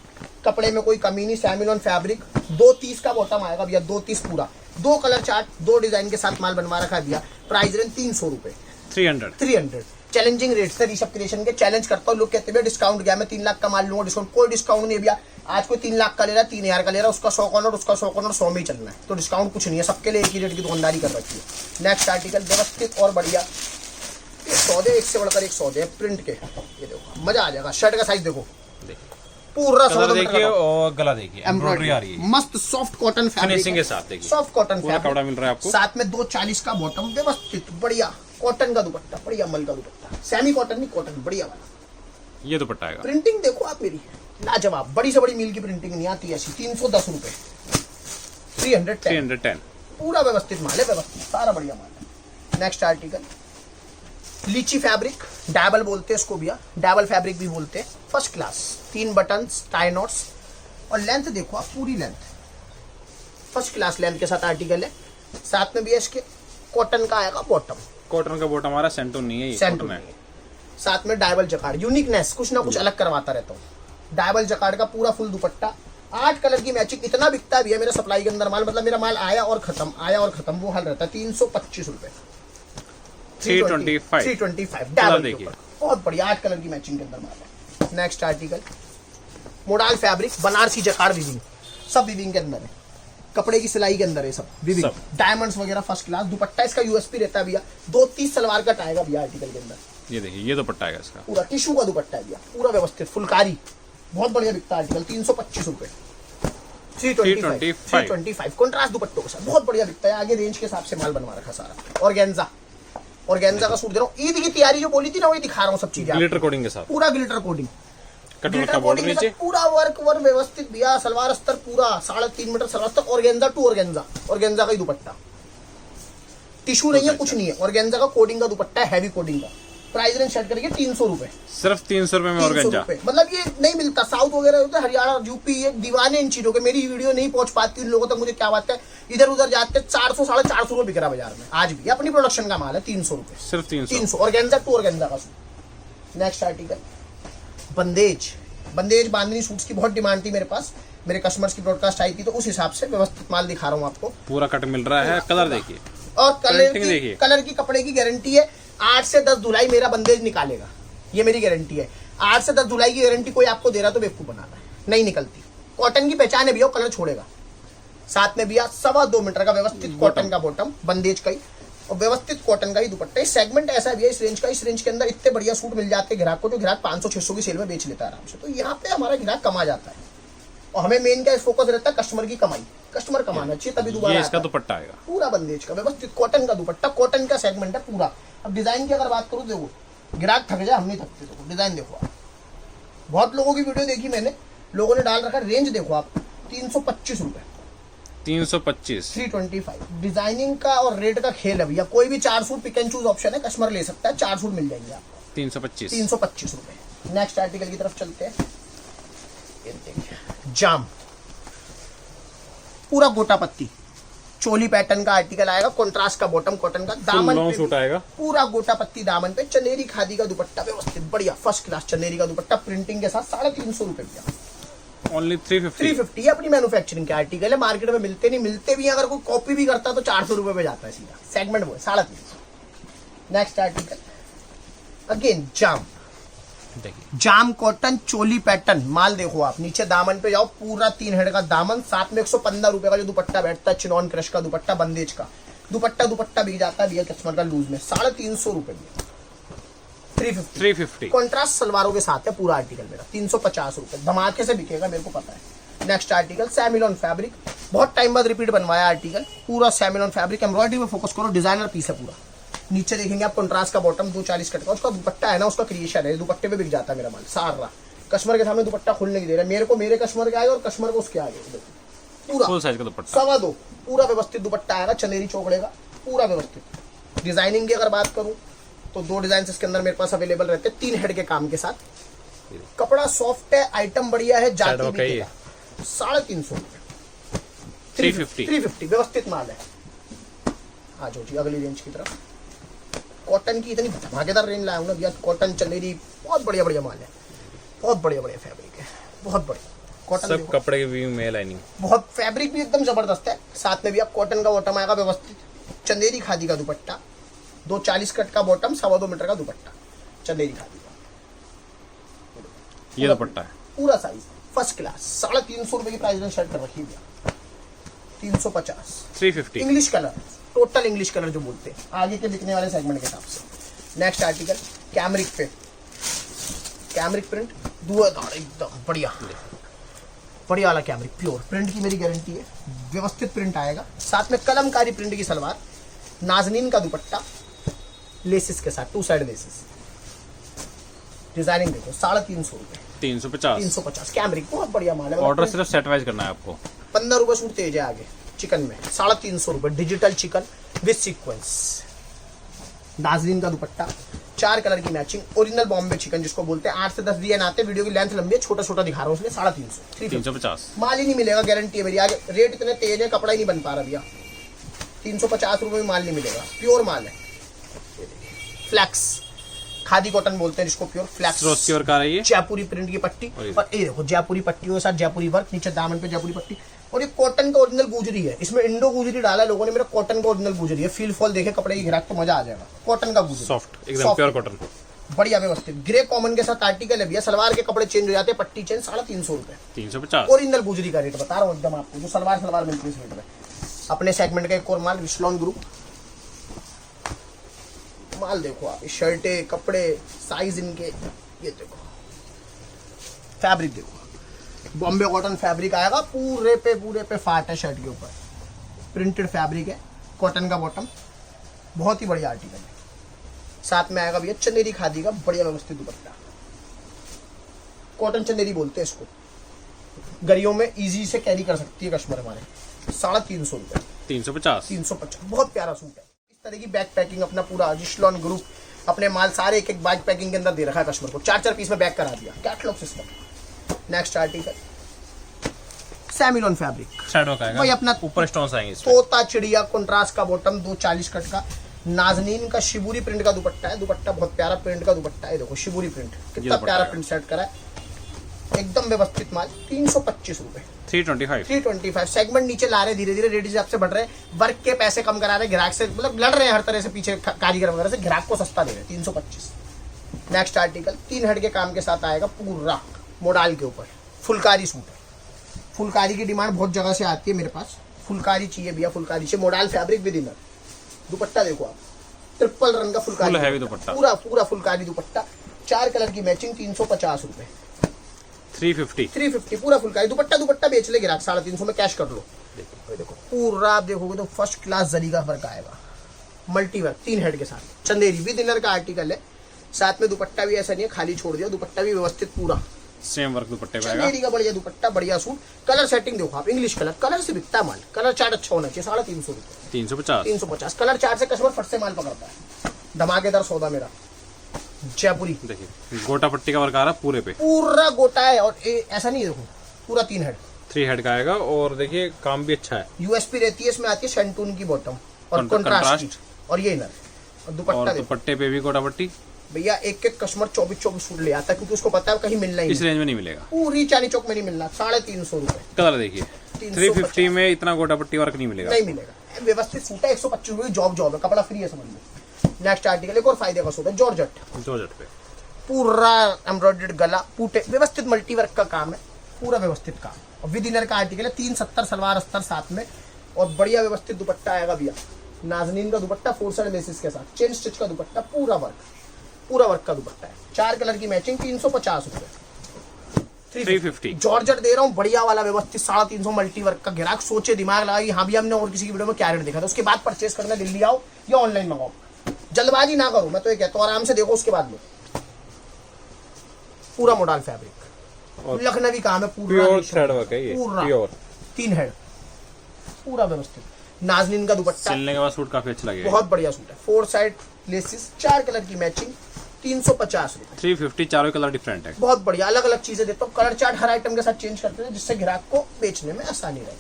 कपड़े में कोई कमी नहीं। सैमिलोन फैब्रिक, 230 का बॉटम आएगा भैया, 230 पूरा, 2 कलर चार्ट, 2 डिजाइन के साथ माल बनवा रखा है भैया। प्राइस रेंज 300 रुपए, 300। चैलेंजिंग रेट से ऋषभ क्रिएशन के चैलेंज करता हूँ। लोग कहते हैं डिस्काउंट गया, मैं 3 लाख का माल लूंगा डिस्काउंट, कोई डिस्काउंट नहीं भैया। आज कोई 3 लाख का ले रहा है, 3000 का ले रहा है, उसका 100 कॉर्नर, उसका 100 कॉर्नर, 100 में ही चलना है, तो डिस्काउंट कुछ नहीं है, सबके लिए एक ही रेट की दुकानदारी कर रखी है। नेक्स्ट आर्टिकल व्यवस्थित और बढ़िया, ये सौदे एक से बढ़कर एक सौदे प्रिंट के, ये देखो मजा आ जाएगा। शर्ट का साइज देखो, पूरा कलर देखिए और गला देखिए, एम्ब्रॉयडरी आ रही है, मस्त सॉफ्ट कॉटन फिनिशिंग के साथ। देखिए सॉफ्ट कॉटन पूरा कपड़ा मिल रहा है आपको, साथ में 240 का बॉटम व्यवस्थित बढ़िया, कॉटन का दुपट्टा, बढ़िया मल का दुपट्टा, सेमी कॉटन नहीं कॉटन, बढ़िया वाला। ये दुपट्टा आएगा। प्रिंटिंग देखो आप मेरी, लाजवाब, बड़ी से बड़ी मील की प्रिंटिंग नहीं आती ऐसी। 310 रुपए, 310, पूरा व्यवस्थित माल है, व्यवस्थित सारा बढ़िया माल है। नेक्स्ट आर्टिकल लीची फैब्रिक, डैबल बोलते हैं इसको भैया, डैबल फैब्रिक भी बोलते हैं। First class, 3 buttons, tie knots, और लेंथ देखो आप, पूरी लेंथ, फर्स्ट क्लास लेंथ के साथ आर्टिकल है। साथ में भी इसके कॉटन का आएगा बॉटम, कॉटन का बॉटम हमारा सेंटून नहीं है, ये सेंटून कॉटन है। साथ में डायबल जकार्ड, यूनिकनेस, कुछ ना कुछ अलग करवाता रहता हूँ। डायबल जकार्ड का पूरा फुल दुपट्टा, 8 कलर की मैचिंग, इतना बिकता भी है मेरा सप्लाई के अंदर माल, मतलब मेरा माल आया और खत्म, आया और खत्म, वो हाल रहता है। 325 रुपए, 325 डायबल देखिए, बहुत बढ़िया, 8 कलर की मैचिंग के अंदर माल है। Next article modal fabric, Banarasi jacquard viewing, सब विविंग के अंदर है, कपड़े की सिलाई के अंदर है सब विविंग, डायमंड्स वगैरह फर्स्ट क्लास। दुपट्टा इसका यूएसपी रहता है भैया, 230 सलवार कट आएगा भैया आर्टिकल के अंदर। ये देखिए, ये दुपट्टा आएगा इसका, पूरा टिश्यू का दुपट्टा है भैया, पूरा व्यवस्थित फुलकारी, बहुत बढ़िया बिकता है आर्टिकल। 325 रुपए, 325 कॉन्ट्रास्ट दुपट्टों के साथ, बहुत बढ़िया बिकता है। आगे रेंज के हिसाब से माल बनवा रखा सारा। ऑर्गेन्जा का सूट दे रहा हूँ, ईद की तैयारी जो बोली थी ना, वही दिखा रहा हूँ सब चीजें, ग्लिटर कोडिंग के साथ, पूरा ग्लिटर कोडिंग, कटवर्क बॉर्डर नीचे, पूरा वर्क व्यवस्थित भैया। सलवार अस्तर पूरा 3.5 मीटर सलवार अस्तर, ऑर्गेन्जा टू ऑर्गेन्जा का ही दुपट्टा, टिश्यू नहीं है, कुछ नहीं है, ऑर्गेन्जा का कोडिंग का दुपट्टा है, हैवी कोडिंग का। प्राइस रेंज सेट करके 300 रुपए, सिर्फ 300 रुपए में ऑर्गेन्जा। मतलब ये नहीं मिलता, साउथ वगैरह होता है, हरियाणा यूपी, ये दीवाने इन चीजों के। मेरी वीडियो नहीं पहुंच पाती उन लोगों तक, मुझे क्या बात है, इधर उधर जाते 400 साढ़े 400 रुपए बिक रहा बाजार में आज भी। अपनी प्रोडक्शन का माल है, 300 रुपए, सिर्फ 300 ऑर्गेन्जा टू ऑर्गेन्जा का सूट। नेक्स्ट आर्टिकल बंदेज बांधनी सूट्स की बहुत डिमांड थी मेरे पास, मेरे कस्टमर्स की ब्रॉडकास्ट आई थी, तो उस हिसाब से व्यवस्थित माल दिखा रहा हूँ आपको। पूरा कट मिल रहा है, कलर देखिए और कलर की कपड़े की गारंटी है। 8 से 10 धुलाई मेरा बंदेज निकालेगा, ये मेरी गारंटी है। 8 से 10 धुलाई की गारंटी कोई आपको दे रहा तो बेवकूफ बना रहा है, नहीं निकलती। कॉटन की पहचान है भैया, कलर छोड़ेगा। साथ में भैया 2.25 मीटर का व्यवस्थित कॉटन का बॉटम, बंदेज का ही, और व्यवस्थित कॉटन का ही दुपट्टा। इस सेगमेंट ऐसा है भैया, इस रेंज का, इस रेंज के अंदर इतने बढ़िया सूट मिल जाते हैं ग्राहक को, जो ग्राहक 500-600 की सेल में बेच लेता है आराम से। तो यहाँ पे हमारा ग्राहक कमा जाता है, और हमें मेन क्या फोकस रहता है, कस्टमर की कमाई, कस्टमर कमाना चाहिए, तभी दोबारा। इसका दुपट्टा आएगा पूरा बंदेज का व्यवस्थित कॉटन का दुपट्टा, कॉटन का सेगमेंट है पूरा। अब डिजाइन की अगर बात करूँ, देखो ग्राहक थक जाए, हम नहीं थकते। देखो डिजाइन देखो आप, बहुत लोगों की वीडियो देखी मैंने, लोगों ने डाल रखा। रेंज देखो आप, 325 रुपए, 325, 325। डिजाइनिंग का और रेट का खेल है भैया। कोई भी 4 suit pick and choose option है, कस्टमर ले सकता है, 4 सूट मिल जाएंगे आपको 325 रुपए। नेक्स्ट आर्टिकल की तरफ चलते हैं। जाम, पूरा गोटा पत्ती चोली पैटर्न का आर्टिकल आएगा, कंट्रास्ट का बॉटम, कॉटन का दामन लॉन्ग सूट आएगा, पूरा गोटा पत्ती दामन पे, चनेरी खादी का दुपट्टा व्यवस्थित बढ़िया फर्स्ट क्लास चनेरी का दुपट्टा, प्रिंटिंग के साथ 350 रुपए भैया, ओनली 350 अपनी मैन्युफैक्चरिंग के आर्टिकल है, मार्केट में मिलते नहीं, मिलते भी अगर कोई कॉपी भी करता तो 400 रुपए पे जाता है सीधा, सेगमेंट वो 350। नेक्स्ट आर्टिकल अगेन जाम, देखिए जाम कॉटन चोली पैटर्न माल देखो आप। नीचे दामन पे जाओ, पूरा 3 हेड का दामन, साथ में 115 रुपए का जो दुपट्टा बैठता है, चिनॉन क्रश का दुपट्टा, बंदेज का दुपट्टा बिक जाता है भैया कस्टमर का लूज में 350 रुपए में, 350। कॉन्ट्रास्ट सलवारों के साथ है पूरा आर्टिकल मेरा, 350 रुपए, धमाके से बिकेगा मेरे को पता है। नेक्स्ट आर्टिकल सैमिलॉन फैब्रिक, बहुत टाइम बाद रिपीट बनवाया आर्टिकल, पूरा सैमिलॉन फैब्रिक, एम्ब्रॉयडरी में फोकस करो, डिजाइनर पीस है पूरा। नीचे देखेंगे आप कंट्रास्ट का बॉटम 240 कट का, उसका दुपट्टा है ना, उसका क्रिएशन है, दुपट्टे पे बिक जाता है मेरा माल सारा। कस्टमर के सामने दुपट्टा खुलने की दे रहा है, मेरे को मेरे कस्टमर के आगे और कस्टमर को उसके आगे, पूरा फुल साइज का दुपट्टा 2.25 पूरा व्यवस्थित दुपट्टा आएगा, चंदेरी चौकड़े का पूरा व्यवस्थित। डिजाइनिंग की अगर बात करूं तो 2 डिजाइन इसके अंदर मेरे पास अवेलेबल रहते हैं 3 हेड के काम के साथ। कपड़ा सॉफ्ट है, आइटम बढ़िया है, जाती भी है। 350 रुपए, 350 व्यवस्थित माल है। आ जाओ जी अगली रेंज की तरफ। कॉटन की इतनी धमाकेदार रेंज लाया हूं ना भैया, कॉटन चंदेरी बहुत बढ़िया बढ़िया माल है, बहुत बढ़िया बढ़िया फैब्रिक है, बहुत बढ़िया कॉटन। सब कपड़े की भी में लाइनिंग, बहुत फैब्रिक भी एकदम जबरदस्त है। साथ में भी आप कॉटन का बॉटम आएगा व्यवस्थित, चंदेरी खादी का दुपट्टा, 240 कट का बॉटम, 2.25 मीटर का दुपट्टा, चंदेरी खादी का ये दुपट्टा है पूरा साइज फर्स्ट क्लास। 350 रुपए की प्राइस शर्ट कर रखी है, 350, 350 English colour, total English colour जो बोलते हैं आगे के बिकने वाले सेगमेंट के हिसाब से। नेक्स्ट आर्टिकल कैमरिक पे, कैमरिक प्रिंट धुआंधार एकदम बढ़िया बढ़िया वाला कैमरिक, प्योर प्रिंट की मेरी गारंटी है, व्यवस्थित प्रिंट आएगा। साथ में कलमकारी प्रिंट की सलवार, नाजनीन का दुपट्टा, लेसिस के साथ 2 साइड लेसिस, डिजाइनिंग देखो 350 रुपए, 350 कैमरिक बहुत बढ़िया माल है। ऑर्डर सिर्फ सेट वाइज करना है आपको। 15 रुपए सूट तेज है आगे चिकन में, 350 रुपए डिजिटल चिकन विद सीक्वेंस, नाजरीन का दुपट्टा, 4 कलर की मैचिंग, ओरिजिनल बॉम्बे चिकन जिसको बोलते हैं। 8 से 10 डिजाइन आते हैं, वीडियो की लेंथ लंबी है, छोटा छोटा दिखा रहा हूँ इसलिए 350, 350 माल ही नहीं मिलेगा, गारंटी है मेरी। आगे रेट इतने तेज है, कपड़ा ही नहीं बन पा रहा भैया, 350 रुपए में माल नहीं मिलेगा, प्योर माल है। फ्लैक्स खादी कॉटन बोलते हैं जिसको, प्योर फ्लैक्स रोज की वर्क आ रही है, जयपुरी प्रिंट की पट्टी, और ये देखो जयपुरी पट्टियों के साथ जयपुरी वर्क, नीचे दामन पे जयपुरी पट्टी, और ये कॉटन का ओरिजिनल गुजरी है, इसमें इंडो गुजरी डाला है लोगों ने, मेरा कॉटन का ओरिजिनल गुजरी है। फील फॉल देखे कपड़े की ग्राहक तो मजा आ जाएगा। कॉटन का गुजरी सॉफ्ट एकदम प्योर कॉटन, बढ़िया व्यवस्थित, ग्रे कॉमन के साथ आर्टिकल है भैया। सलवार के कपड़े चेंज हो जाते हैं, पट्टी चेंज, 350 रुपए, 350 ओरिजिनल गुजरी का रेट बता रहा हूँ एकदम आपको, जो सलवार मिलती है इस रेट में। अपने सेगमेंट का एक और माल विस्लॉन ग्रुप माल देखो आप, शर्टे कपड़े साइज इनके, ये देखो फैब्रिक देखो, बॉम्बे कॉटन फैब्रिक आएगा, पूरे पे फाट है शर्ट के ऊपर, प्रिंटेड फैब्रिक है, कॉटन का बॉटम, बहुत ही बढ़िया आर्टिकल है। साथ में आएगा भैया चंदेरी खादी का बढ़िया व्यवस्थित दुपट्टा, कॉटन चंदेरी बोलते हैं इसको, गरियों में इजी से कैरी कर सकती है कस्टमर हमारे। 350 रुपए, 350 बहुत प्यारा सूट है। इस तरह की बैग पैकिंग अपना पूरा जिस्लॉन ग्रुप अपने माल सारे एक बैग पैकिंग के अंदर दे रखा है कस्टमर को, 4 पीस में बैग करा दिया, कैटलॉग सिस्टम। नेक्स्ट आर्टिकल सैमिलॉन फैब्रिक, शैडो का वही अपना ऊपर स्टोन्स आएंगे इसमें। तोता चिड़िया कंट्रास्ट का बॉटम, 240 कट का, नाजनीन का शिबूरी प्रिंट का दुपट्टा है, दुपट्टा बहुत प्यारा प्रिंट का दुपट्टा है, देखो शिबूरी प्रिंट कितना प्यारा प्रिंट सेट करा है, एकदम व्यवस्थित माल। 325 रुपए, 325 सेगमेंट नीचे ला रहे, धीरे धीरे रेट हिसाब से बढ़ रहे हैं, वर्क के पैसे कम करा रहे, ग्राहक से मतलब लड़ रहे हैं हर तरह से पीछे कारीगर वगैरह से, ग्राहक को सस्ता दे रहे हैं। 325। नेक्स्ट आर्टिकल 3 हेड के काम के साथ आएगा, पूरा मोडाल के ऊपर, फुलकारी सूट है। फुलकारी की डिमांड बहुत जगह से आती है मेरे पास, फुलकारी चाहिए भैया, फुलकारी से मोडाल फैब्रिक विद इनर, दुपट्टा देखो आप, ट्रिपल रन का फुलकारी हैवी दुपट्टा, पूरा फुलकारी दुपट्टा, 4 कलर की मैचिंग, 350 रुपए, 350 पूरा फुलकारी दुपट्टा बेच ले गिराक, 350 में कैश कर लो। देखो पूरा आप देखोगे तो फर्स्ट क्लास जरी का वर्क आएगा, मल्टी वर्क 3 हेड के साथ, चंदेरी विद इनर का आर्टिकल है। साथ में दुपट्टा भी ऐसा नहीं है खाली छोड़ दिया, दुपट्टा भी व्यवस्थित पूरा सेम वर्क दुपट्टे पे आएगा, चंदेरी का बढ़िया दुपट्टा, बढ़िया सूट। कलर सेटिंग देखो आप, इंग्लिश कलर से बिकता है माल, कलर चार्ट अच्छा होना चाहिए। 350 रुपए, 350 कलर चार्ट से कस्टमर फट से माल पकड़ता है, धमाकेदार सौदा मेरा। जयपुरी देखिए गोटा पट्टी का वर्क आ रहा है पूरे पे, पूरा गोटा है, और ऐसा नहीं है देखो, पूरा 3 हेड का आएगा, और देखिए काम भी अच्छा है। यूएसपी रहती है इसमें, आती है शेंटून की बॉटम और कंट्रास्ट, और ये इनर, और दुपट्टे पे भी गोटा पट्टी। भैया एक कस्टमर 24 सूट ले आता है, क्योंकि उसको पता है कहीं मिलना ही इस रेंज में नहीं मिलेगा, पूरी चांदनी चौक में नहीं मिलना। 350 रुपए, कलर देखिए 350 में इतना गोटा पट्टी वर्क नहीं मिलेगा, व्यवस्थित सूट है। 125 रुपए जॉब है, कपड़ा फ्री है समझ लो। नेक्स्ट आर्टिकल एक और फायदे का सूट है, जॉर्जेट पे पूरा एम्ब्रॉयडर्ड गला, पूटे, व्यवस्थित मल्टी वर्क का काम है, पूरा व्यवस्थित काम, और विद इनर का आर्टिकल है। 370 सलवार अस्तर साथ में, और बढ़िया व्यवस्थित दुपट्टा आएगा भैया, नाजनीन का दुपट्टा 4 साइड लेसिस के साथ, चेन स्टिच का दुपट्टा, पूरा वर्क का दुपट्टा है, 4 कलर की मैचिंग, 350 रुपए, 350 जॉर्जेट दे रहा हूँ बढ़िया वाला व्यवस्थित 350 मल्टी वर्क का। ग्राहक सोचे दिमाग लगा कि हाँ भी हमने और किसी की वीडियो में क्या रेट देखा था, उसके बाद परचेस करना, दिल्ली आओ या ऑनलाइन मंगाओ, जल्दबाजी ना करो, मैं तो ये कहता हूँ आराम से देखो उसके बाद लो। पूरा मोडाल फैब्रिक, लखनवी काम है, पूरा प्योर थ्रेड वर्क है ये, पूरा प्योर 3 हेड, पूरा व्यवस्थित। नाजनीन का दुपट्टा, सिलने के बाद सूट काफी अच्छा लगेगा। बहुत बढ़िया सूट है, 4 साइड लेसिस, 4 कलर की मैचिंग, 350 रुपए। 350, चारों कलर डिफरेंट है। बहुत बढ़िया, अलग अलग चीजें देता हूँ। कलर चार्ट हर आइटम के साथ चेंज करते थे जिससे ग्राहक को बेचने में आसानी रहे।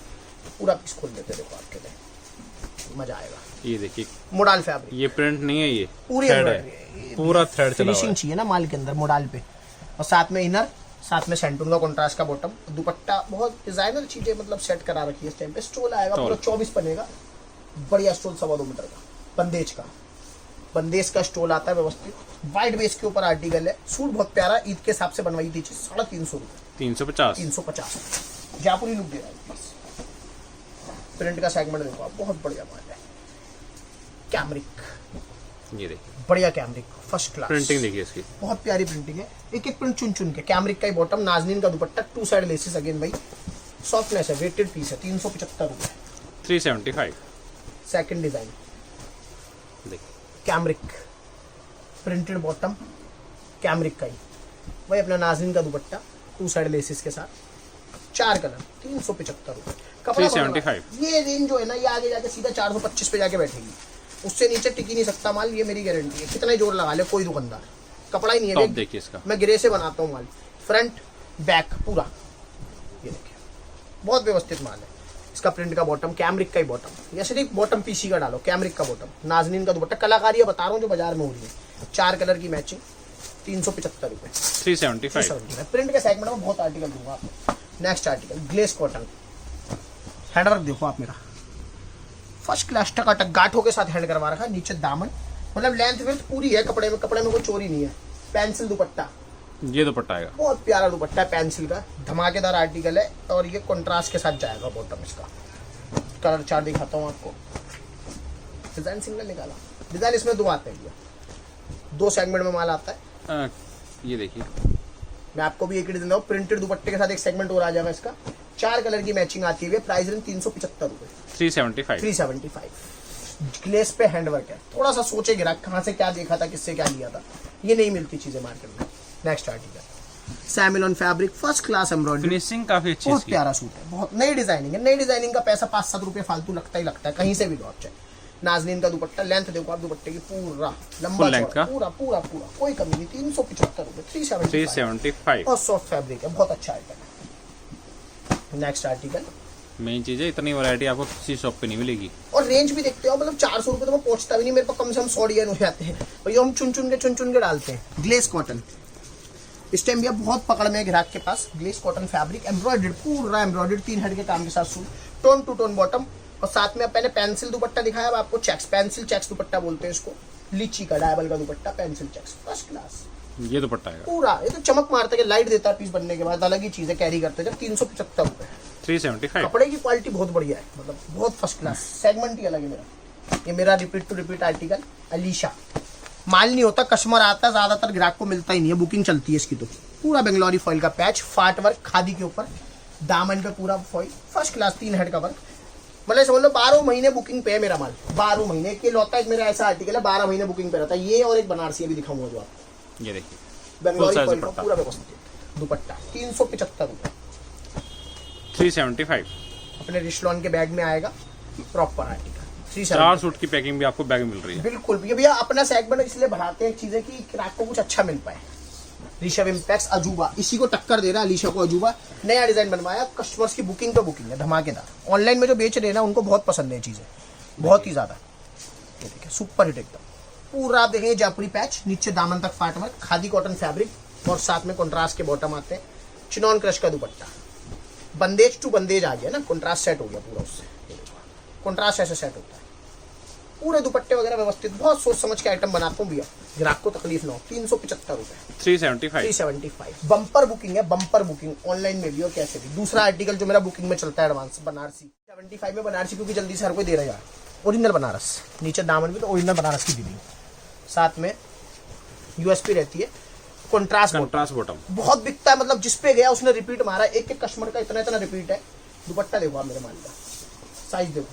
पूरा पीस खोल देते देखो आपके लिए, मजा आएगा। ये देखिए मोडाल फैब्रिक, ये प्रिंट नहीं है, ये पूरी थ्रेड embroidery है, पूरा थ्रेड चला हुआ फिनिशिंग है। चाहिए ना माल के अंदर मोडाल पे, और साथ में इनर, साथ में सेंटून का कॉन्ट्रास्ट का बॉटम, दुपट्टा बहुत डिजाइनर चीजें मतलब सेट करा रखी है इस टाइम पे। स्टोल आएगा पूरा 24 बनेगा, बढ़िया स्टोल 2.25 मीटर का, बंदेज का, बंदेज का स्टोल आता है व्यवस्थित। व्हाइट बेस के ऊपर आर्टिकल है, सूट बहुत प्यारा, ईद के हिसाब से बनवाई थी चीज, 350 रुपए, 350 350 जयपुरी लुक दे रहा है बस। प्रिंट का सेगमेंट देखो आप, बहुत बढ़िया माल है। कैमरिक, ये देखिए बढ़िया कैमरिक, फर्स्ट क्लास प्रिंटिंग देखिए इसकी, बहुत प्यारी प्रिंटिंग है। एक एक प्रिंट चुन चुन के। कैमरिक का ही बॉटम, नाजनीन का दुपट्टा, 2 साइड लेसिस अगेन भाई, सॉफ्टनेस है, वेटेड पीस है, 375 रुपए। 375 सेकंड डिजाइन देखिए, कैमरिक, प्रिंटेड बॉटम, कैमरिक का ही वही अपना नाजनीन का दुपट्टा, 2 साइड लेसिस के साथ, 4 कलर, 375 रुपए। कपड़ा 375 ये रेंज जो है ना, ये आगे जाके सीधा 425 पे जाके बैठेगी, उससे नीचे टिक ही नहीं सकता माल, ये मेरी गारंटी है। कितना ही जोर लगा ले कोई दुकानदार, कपड़ा ही नहीं है। टॉप देख, देखिए इसका, मैं गिरे से बनाता हूँ माल, फ्रंट बैक पूरा, ये देखिए बहुत व्यवस्थित माल है। इसका प्रिंट का बॉटम, कैमरिक का ही बॉटम, या सिर्फ बॉटम पीसी का डालो, कैमरिक का बॉटम, नाजनीन का दुपट्टा, कलाकारी बता रहा हूँ जो बाजार में हो रही है। 4 कलर की मैचिंग, 375 रुपए। 375 प्रिंट के सेगमेंट में बहुत आर्टिकल दूंगा आपको। Next article glace cotton, handwork देखो आप मेरा, फर्स्ट क्लास टकाटक गांठों के साथ हैंड करवा रखा है। नीचे दामन, मतलब लेंथ विड्थ पूरी है कपड़े में, कपड़े में कोई चोरी नहीं है। पेंसिल दुपट्टा, ये दुपट्टा आएगा, बहुत प्यारा दुपट्टा है पेंसिल का, धमाकेदार आर्टिकल है, और ये कॉन्ट्रास्ट के साथ जाएगा बॉटम इसका। कलर चार्ट दिखाता हूँ आपको, डिजाइन सिंगल निकाला, डिजाइन इसमें 2 आते हैं भैया, 2 सेगमेंट में माल आता है। ये देखिए, मैं आपको भी एक डिजाइन दूँ, प्रिंटेड दुपट्टे के साथ एक सेगमेंट और आ जाएगा इसका। 4 कलर की मैचिंग आती है, प्राइस रेंज 375 रुपए। 375 375 ग्लेस पे हैंडवर्क है। थोड़ा सा सोचे गिरा कहाँ से क्या देखा था, किससे क्या लिया था, ये नहीं मिलती चीजें मार्केट में। नेक्स्ट आर्टिकल सैमिलॉन fabric, first class embroidery, finishing काफी अच्छी है बहुत इसकी। प्यारा सूट है, बहुत नई डिजाइनिंग है। नई डिजाइनिंग का पैसा 5-7 रुपए फालतू लगता ही लगता है, कहीं से भी लो आप चाहे। नाजनीन का दुपट्टा, लेंथ देखो आप दुपट्टे की, पूरा लंबा Full length चौड़ा, का? पूरा पूरा पूरा, कोई कमी नहीं। 375 रुपए, 375 और सॉफ्ट फैब्रिक है, बहुत अच्छा आइटम है। नेक्स्ट आर्टिकल, मेन चीज है, इतनी वैरायटी आपको किसी शॉप पे नहीं मिलेगी। और रेंज भी देखते हो, मतलब 400 रुपए तो मैं पहुंचता भी नहीं, मेरे पास कम से कम 100 डिजाइन हो जाते हैं, और ये हम चुन चुन के डालते हैं। ग्लेस कॉटन, इस टाइम भैया बहुत पकड़ में है ग्राहक के पास। ग्लेस कॉटन फैब्रिक, एम्ब्रॉयडर्ड, पूरा एम्ब्रॉयडर्ड, 3 हेड के काम के साथ suit, tone to tone bottom, और साथ में मैंने पेंसिल दुपट्टा दिखाया, अब आपको चेक्स, पेंसिल चेक्स दुपट्टा बोलते हैं इसको, लीची का डायबल का dupatta, pencil checks, first class. ये दुपट्टा आएगा पूरा ये तो चमक मारता है, लाइट देता है पीस बनने के बाद, अलग ही चीज है, कैरी करते हैं जब। 375 रुपए। 375 कपड़े की क्वालिटी बहुत बढ़िया है, मतलब बहुत फर्स्ट क्लास, सेगमेंट ही अलग है मेरा। ये मेरा repeat to repeat article, Alisha. माल नहीं होता, कस्टमर आता है, ज्यादातर ग्राहक को मिलता ही नहीं है, बुकिंग चलती है इसकी। तो पूरा बेंगलोरी फॉइल का पैच, फाट वर्क खादी के ऊपर, दामन पे पूरा फॉइल, फर्स्ट क्लास, 3 हेड का वर्क, मतलब समझ लो 12 महीने बुकिंग पे है मेरा माल। 12 महीने के लौता एक मेरा ऐसा आर्टिकल है, 12 महीने बुकिंग पे रहता है। ये और एक बनारसी अभी दिखाऊंगा जो आपको, ये देखिए, बेंगलोरी size फॉइल का दुपट्टा। पूरा व्यवस्थित दुपट्टा, 375 रुपए। 375 अपने रिश्लॉन के बैग में आएगा, प्रॉपर आर्टिकल। 4 सूट की पैकिंग भी आपको बैग मिल रही है। बिल्कुल भैया, अपना सेगमेंट इसलिए बढ़ाते हैं चीजें कि ग्राहक को कुछ अच्छा मिल पाए। ऋषभ इम्पैक्स अजूबा, इसी को टक्कर दे रहा है अलीशा को। अजूबा नया डिजाइन बनवाया, कस्टमर्स की बुकिंग पे बुकिंग है, धमाकेदार। ऑनलाइन में जो बेच रहे हैं ना, उनको बहुत पसंद है चीजें, बहुत ही ज्यादा। ये देखिए सुपर हिट एकदम, पूरा आप देखेंगे जयपुरी पैच, नीचे दामन तक फाट वर्क, खादी कॉटन फैब्रिक, और साथ में कॉन्ट्रास्ट के बॉटम आते हैं। चिनॉन क्रश का दुपट्टा, बंदेज टू बंदेज आ गया ना, कॉन्ट्रास्ट सेट हो गया पूरा उससे। कॉन्ट्रास्ट ऐसे सेट होता है, पूरे दुपट्टे वगैरह व्यवस्थित, बहुत सोच समझ के आइटम बनाता हूँ भैया, ग्राहक को तकलीफ ना हो। 375 रुपए। 375 375 बम्पर बुकिंग है, बम्पर बुकिंग ऑनलाइन में भी और कैसे भी। दूसरा आर्टिकल जो मेरा बुकिंग में चलता है एडवांस, बनारसी 75 में, बनारसी क्योंकि जल्दी से हर कोई दे रहा है, ओरिजिनल बनारस, नीचे दामन भी तो ओरिजिनल बनारस की दी, साथ में यूएसपी रहती है, कंट्रास्ट कंट्रास्ट बॉटम। बहुत बिकता है, मतलब जिस पे गया उसने रिपीट मारा, एक एक कस्टमर का इतना इतना रिपीट है। दुपट्टा देखो आप मेरे माल का, साइज देखो,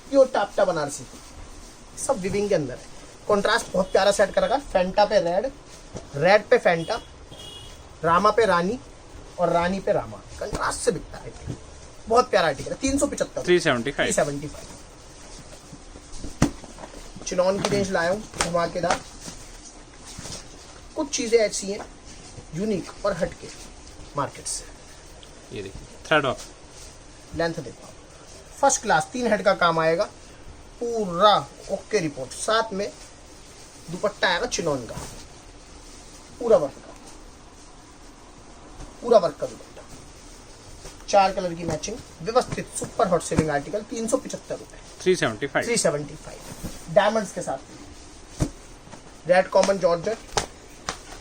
प्योर टापटा बनारसी, सब विविंग के अंदर है। कंट्रास्ट बहुत प्यारा सेट कर रखा, फैंटा पे रेड, रेड पे फैंटा, रामा पे रानी और रानी पे रामा, कंट्रास्ट से बिकता है। बहुत प्यारा आर्टिकल है, 375, 375। चिनॉन की रेंज लाया हूँ धमाकेदार। कुछ चीजें ऐसी हैं यूनिक और हटके मार्केट से। ये देखिए थ्रेड वर्क, लेंथ देखो आप, फर्स्ट क्लास 3 हेड का काम आएगा, पूरा ओके रिपोर्ट। साथ में दुपट्टा आएगा चिनॉन का, पूरा वर्क का, पूरा वर्क का दुपट्टा, 4 कलर की मैचिंग, व्यवस्थित सुपर हॉट सेलिंग आर्टिकल, 375 रुपए, 375। डायमंड्स के साथ। रेड कॉमन जॉर्जेट,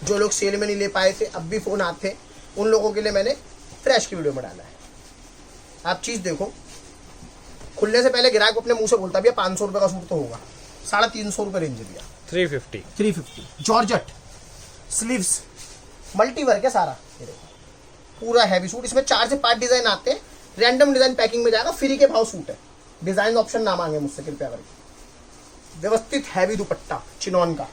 जो लोग सेल में नहीं ले पाए थे, अब भी फोन आते हैं, उन लोगों के लिए मैंने फ्रेश की वीडियो में डाला है। आप चीज देखो, खुलने से पहले ग्राहक अपने मुंह से बोलता भैया 500 रुपए का सूट तो होगा, 350 रुपए रेंज भैया, 350 जॉर्जेट, स्लीव्स, मल्टी वर्क है सारा। ये देखो पूरा हैवी सूट, इसमें 4 से 5 डिजाइन आते हैं, रैंडम डिजाइन पैकिंग में जाएगा, फ्री के भाव सूट है, डिजाइन ऑप्शन ना मांगे मुझसे कृपया करके। व्यवस्थित हैवी दुपट्टा चिनॉन का,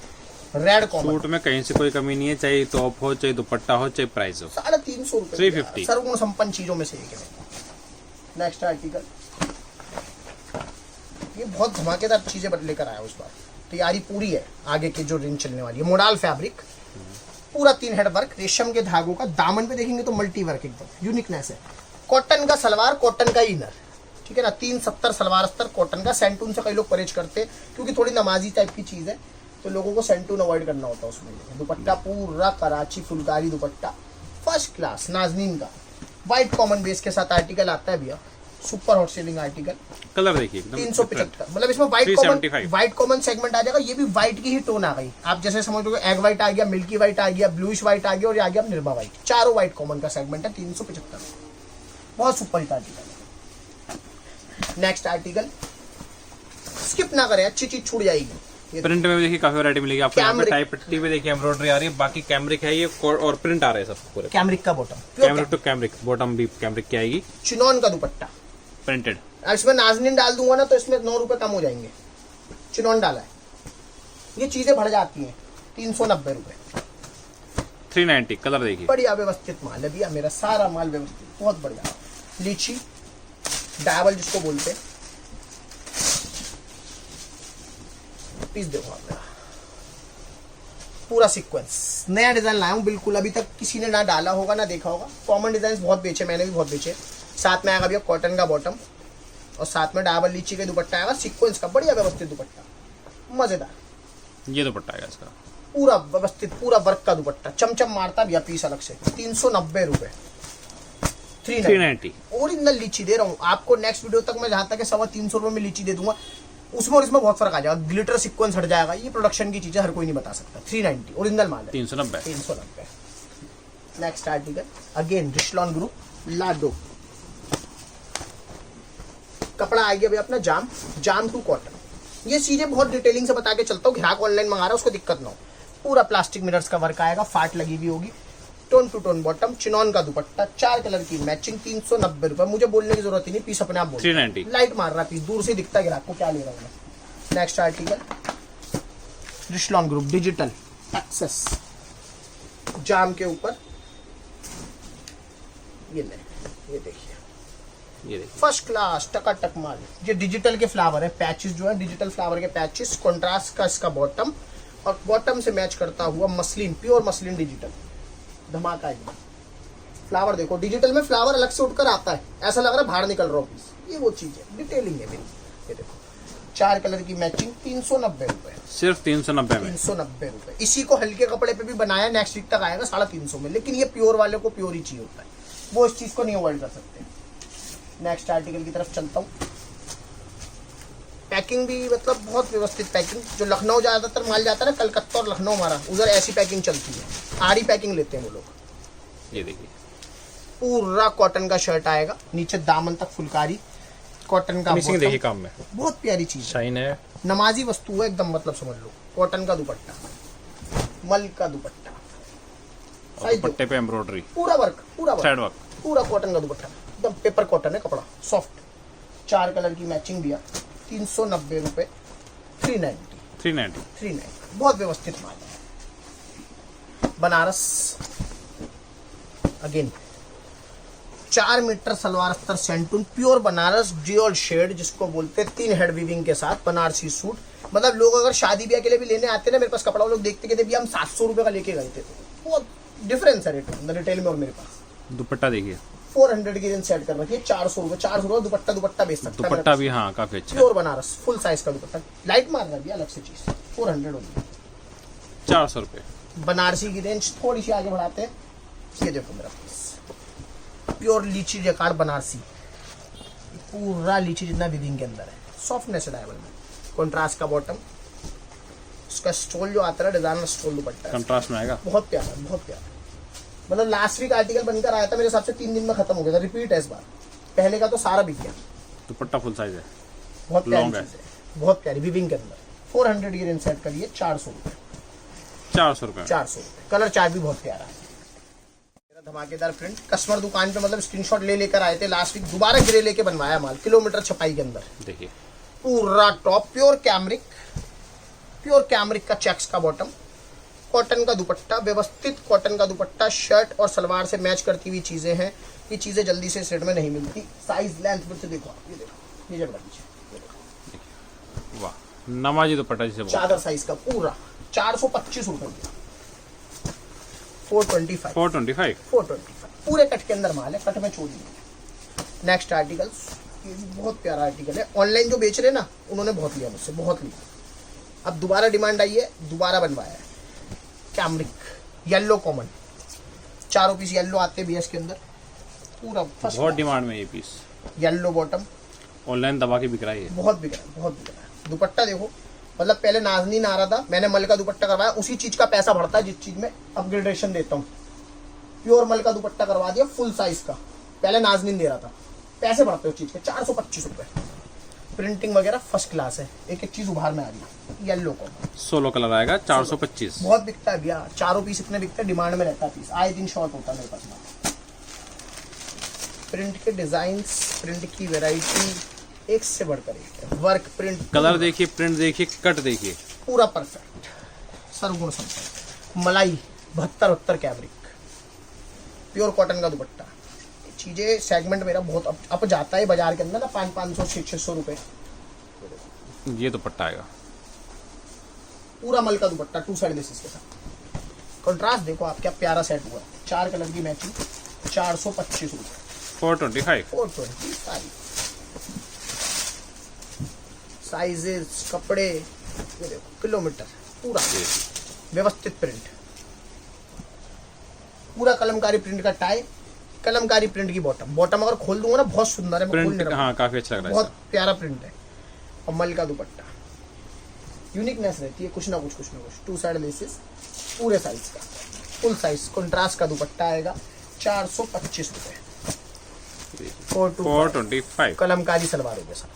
रेड कॉमन, सूट में कहीं से कोई कमी नहीं है, चाहे टॉप हो, चाहे दुपट्टा हो, चाहे प्राइस हो। 350 रुपए, 350। सर्वगुण संपन्न चीजों में से एक है। नेक्स्ट आर्टिकल, ये बहुत धमाकेदार चीजें लेकर आया उस बार, तैयारी पूरी है आगे की जो रेंज चलने वाली है। मोडाल फैब्रिक, पूरा 3 हेड वर्क, रेशम के धागों का, दामन पे देखेंगे तो मल्टी वर्क, एकदम यूनिकनेस है। कॉटन का सलवार, कॉटन का इनर, ठीक है ना, 370 सलवार अस्तर कॉटन का। सेंटून से कई लोग परहेज करते हैं क्योंकि थोड़ी नमाजी टाइप की चीज है, तो लोगों को सेंटून अवॉइड करना होता है उसमें। दुपट्टा पूरा कराची फुलकारी दुपट्टा, फर्स्ट क्लास नाजनीन का, व्हाइट कॉमन बेस के साथ आर्टिकल आता है भैया, super hot selling article. Colour देखिए एकदम 375, मतलब इसमें व्हाइट कॉमन सेगमेंट आ जाएगा। ये भी व्हाइट की ही टोन आ गई, आप जैसे समझोगे एग व्हाइट आ गया, मिल्की व्हाइट आ गया, ब्लूइश व्हाइट आ गया और ये आ गया निर्मा व्हाइट, चारों व्हाइट कॉमन का सेगमेंट है। 375, बहुत super hit article. Next article skip ना करें, अच्छी चीज छूट जाएगी। प्रिंट में भी देखिए काफी वैरायटी मिलेगी आपको। यहाँ पे टाइप पट्टी पे देखिए एम्ब्रॉयडरी आ रही है, बाकी कैमरिक है ये, और प्रिंट आ रहे हैं सब पूरे। कैमरिक का बॉटम, कैमरिक तो कैमरिक, बॉटम भी कैमरिक की आएगी। चिनॉन का दुपट्टा प्रिंटेड, इसमें नाजनीन डाल दूंगा ना तो इसमें 9 रुपए कम हो जाएंगे, चिनॉन डाला है। ये चीजें बढ़ जाती हैं, 390 रुपए, 390। कलर देखिए बढ़िया व्यवस्थित माल है भैया, मेरा सारा माल व्यवस्थित, बहुत बढ़िया। लीची डायबल जिसको बोलते हैं, पीस देखो आप मेरा, पूरा सीक्वेंस, नया डिजाइन लाया हूँ बिल्कुल, अभी तक किसी ने ना डाला होगा ना देखा होगा। कॉमन डिजाइन बहुत बेचे, मैंने भी बहुत बेचे। साथ में आएगा भैया कॉटन का बॉटम और साथ में डायबल लीची के दुपट्टा आएगा, सीक्वेंस का बढ़िया व्यवस्थित दुपट्टा, मजेदार। ये दुपट्टा आएगा इसका, पूरा व्यवस्थित, पूरा वर्क का दुपट्टा, चमचम मारता भैया पीस अलग से। 390 रुपए, 390। ओरिजिनल लीची दे रहा हूँ आपको। नेक्स्ट वीडियो तक मैं जहां तक 325 रुपए में लीची दे दूंगा, उसमें और इसमें बहुत फर्क आ जाएगा, ग्लिटर सीक्वेंस हट जाएगा। ये प्रोडक्शन की चीजें हर कोई नहीं बता सकता। 390 ओरिजिनल माल है, 390। नेक्स्ट आर्टिकल अगेन रिशलॉन ग्रुप, लाडो, कपड़ा आ गया भैया अपना जाम टू कॉटन। ये चीजें बहुत डिटेलिंग से बता के चलता हूँ, ग्राहक ऑनलाइन मंगा रहा है उसको दिक्कत ना हो। पूरा प्लास्टिक मिरर्स का वर्क आएगा, फाट लगी हुई होगी, tone to tone bottom, chinon का दुपट्टा, 4 कलर की मैचिंग, 390 रुपए। मुझे बोलने की जरूरत ही नहीं, पीस अपने आप बोल, 390। लाइट मार रहा पीस, दूर से दिखता है ग्राहक को क्या ले रहा हूँ मैं। नेक्स्ट आर्टिकल रिशलॉन ग्रुप डिजिटल एक्सेस, जाम के ऊपर, ये देखिए, ये देखिए फर्स्ट क्लास टकाटक माल। ये डिजिटल के फ्लावर है, पैचेस जो है डिजिटल फ्लावर के पैचेस, कॉन्ट्रास्ट का इसका बॉटम और बॉटम से मैच करता हुआ मसलिन, प्योर मसलिन डिजिटल, धमाका एकदम। फ्लावर देखो, डिजिटल में फ्लावर अलग से उठकर आता है, ऐसा लग रहा है बाहर निकल रहा हो पीस। ये वो चीज है, डिटेलिंग है मेरी। ये देखो 4 कलर की मैचिंग, 390 रुपए, सिर्फ 390 में। 390 रुपए। इसी को हल्के कपड़े पे भी बनाया, नेक्स्ट वीक तक आएगा 350 में, लेकिन ये प्योर वाले को प्योर ही चाहिए होता है, वो इस चीज को नहीं अवॉइड कर सकते। नेक्स्ट आर्टिकल की तरफ चलता हूँ। पैकिंग भी मतलब बहुत व्यवस्थित पैकिंग, जो लखनऊ ज्यादातर माल जाता है ना, कलकत्ता और लखनऊ हमारा, उधर ऐसी पैकिंग चलती है, आड़ी पैकिंग लेते हैं वो लोग। ये देखिए पूरा कॉटन का शर्ट आएगा, नीचे दामन तक फुलकारी, कॉटन का फिनिशिंग देखिए काम में, बहुत प्यारी चीज है, शाइन है, नमाजी वस्तु है एकदम, मतलब समझ लो। कॉटन का दुपट्टा, मल का दुपट्टा, साइज दुपट्टे पे एम्ब्रॉयडरी, पूरा वर्क, थ्रेड वर्क, पूरा कॉटन का दुपट्टा, एकदम पेपर कॉटन है कपड़ा, सॉफ्ट। 4 कलर की मैचिंग दिया, 390 रुपए, 390, 390। बहुत व्यवस्थित माल है। बनारस अगेन 4 मीटर सलवार अस्तर सेंटून, प्योर बनारस ड्यूल शेड जिसको बोलते हैं, 3 हेड वीविंग के साथ बनारसी सूट। मतलब लोग अगर शादी ब्याह के लिए भी लेने आते हैं ना मेरे पास कपड़ा, वो लोग देखते कहते भैया हम 700 रुपए का लेके गए थे। बहुत डिफरेंस है रेट में, रिटेल में और मेरे पास। दुपट्टा देखिए 400 की रेंज सेट कर रखी है, 400 रुपए, 400 रुपए दुपट्टा बेच सकता है। दुपट्टा भी हाँ काफी अच्छा है, प्योर बनारस फुल साइज का दुपट्टा, लाइट मारना भी अलग से चीज, 400 होगी। 400 रुपए। बनारसी की रेंज थोड़ी सी आगे बढ़ाते हैं, ये देखो मेरा पीस, प्योर लीची जैकार्ड बनारसी, पूरा लीची जितना विविंग के अंदर है, सॉफ्टनेस है डायमंड में, कंट्रास्ट का बॉटम, उसका स्टोल जो आता है डिजाइनर स्टोल दुपट्टा है, कंट्रास्ट में आएगा, बहुत प्यारा, बहुत प्यारा। मतलब लास्ट वीक आर्टिकल बनकर आया था मेरे हिसाब से 3 दिन में खत्म हो गया था, रिपीट है इस बार, पहले का तो सारा बिक गया। दुपट्टा फुल साइज है, बहुत प्यारी लॉन्ग है, चीज है, बहुत प्यारी विविंग के अंदर। 400 की रेंज सेट करिए, 400 रुपए, 400 रुपए। 400 रुपए। कलर चार्ट भी बहुत प्यारा है, मेरा धमाकेदार प्रिंट। कस्टमर दुकान पे मतलब स्क्रीनशॉट ले लेकर आए थे लास्ट वीक, दोबारा ग्रे लेके बनवाया माल, किलोमीटर छपाई के अंदर। देखिए पूरा टॉप प्योर कैमरिक का चेक्स का बॉटम, कॉटन का दुपट्टा, व्यवस्थित कॉटन का दुपट्टा, शर्ट और सलवार से मैच करती हुई चीजें हैं। ये चीजें जल्दी से सेट में नहीं मिलती। साइज लेंथ फिर से देखो, ये देखो, ये जब वाह, नमाजी दुपट्टा जिसे बोलते हैं। चादर साइज का पूरा 425 रुपए, 425, 425 पूरे कट के अंदर माल है, कट में चोरी नहीं। नेक्स्ट आर्टिकल, ये भी बहुत प्यारा आर्टिकल है। ऑनलाइन जो बेच रहे ना उन्होंने बहुत लिया मुझसे, बहुत लिया। अब दोबारा डिमांड आई है, दोबारा बनवाया है। Cambric yellow common, 4 piece yellow आते हैं बीएस के अंदर, पूरा फर्स्ट बहुत डिमांड में ये पीस, येलो बॉटम, ऑनलाइन दबा के बिक रहा है ये। बहुत बिक रहा है, बहुत बिक रहा है। दुपट्टा देखो, मतलब पहले नाज़नीन आ रहा था, मैंने मल का दुपट्टा करवाया, उसी चीज का पैसा बढ़ता है जिस चीज में अपग्रेडेशन देता हूँ। प्योर मल का दुपट्टा करवा दिया फुल साइज का, पहले नाज़नीन दे रहा था, पैसे बढ़ते उस चीज के। 425 रुपए, प्रिंटिंग वगैरह फर्स्ट क्लास है, एक एक चीज उभार में आ रही है। येलो को 16 कलर आएगा, 425। बहुत बिकता है भैया, 4 पीस इतने बिकते हैं, डिमांड में रहता है पीस, आए दिन शॉर्ट होता है मेरे पास। प्रिंट के डिजाइन, प्रिंट की वेराइटी एक से बढ़कर एक है। वर्क प्रिंट, कलर देखिए, प्रिंट देखिए, कट देखिए, पूरा परफेक्ट, सरगुण संपन्न। मलाई 72 कैमरिक, प्योर कॉटन का दुपट्टा। चीजें सेगमेंट मेरा बहुत अप जाता है बाजार के अंदर ना, 500 600 रुपए। ये दुपट्टा आएगा, पूरा मल का दुपट्टा, 2 साइड लेसेस के साथ। कंट्रास्ट देखो आप, क्या प्यारा सेट हुआ, 4 कलर की मैचिंग, 425 रुपए, 425। 425। साइजेस, कपड़े, ये देखो, किलोमीटर, पूरा व्यवस्थित प्रिंट, पूरा कलमकारी प्रिंट का टाई, कलमकारी प्रिंट की बॉटम। बॉटम अगर खोल दूंगा ना बहुत सुंदर है, मैं खोल नहीं प्रिंट रहा, हाँ काफी अच्छा लग रहा है, बहुत प्यारा प्रिंट है। और मल का दुपट्टा, यूनिकनेस रहती है, कुछ ना कुछ 2 साइड लेसेस, पूरे साइज का, फुल साइज कंट्रास्ट का दुपट्टा आएगा, 425 रुपए, 425। कलमकारी सलवारों के साथ,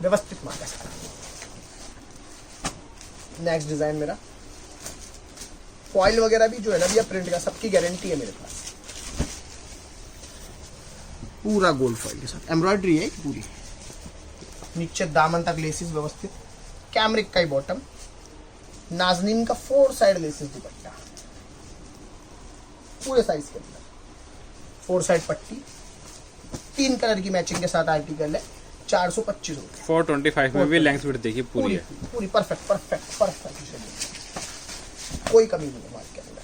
व्यवस्थित माल है सारा। नेक्स्ट डिजाइन मेरा फॉइल वगैरह भी जो है ना भैया, प्रिंट का सबकी गारंटी है मेरे पास। पूरा गोल्ड फॉइल के साथ, एम्ब्रॉयडरी है पूरी, नीचे दामन तक लेसिस व्यवस्थित, कैमरिक का ही बॉटम, नाज़नीन का 4 साइड लेसिस दुपट्टा, पूरे साइज के अंदर, 4 साइड पट्टी, 3 कलर की मैचिंग के साथ आर्टिकल है, 425 रुपए। 425 में भी लेंथ विड्थ देखिए पूरी है, पूरी परफेक्ट, कोई कमी नहीं है माल के अंदर।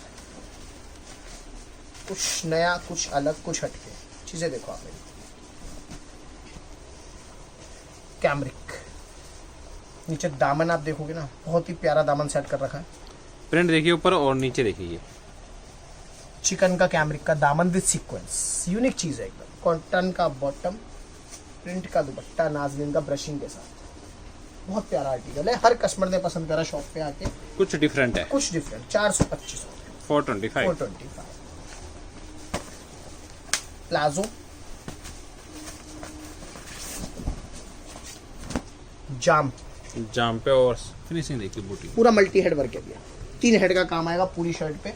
कुछ नया, कुछ अलग, कुछ हटके चीजें देखो आप मेरी। कैमरिक, नीचे दामन आप देखोगे ना, बहुत ही प्यारा दामन सेट कर रखा है। प्रिंट देखिए ऊपर और नीचे देखिए, चिकन का कैमरिक का दामन विद सीक्वेंस, यूनिक चीज है एकदम। कॉटन का बॉटम, प्रिंट का दुपट्टा, नाज़नीन का ब्रशिंग के साथ, बहुत प्यारा आर्टिकल है, हर कस्टमर ने पसंद करा शॉप पे आके। कुछ डिफरेंट है, कुछ डिफरेंट, 425 425। 425। प्लाजो, जाम पे और फिनिशिंग देखिए बूटी, पूरा मल्टी हेड वर्क है भैया, 3 हेड का काम आएगा पूरी शर्ट पे,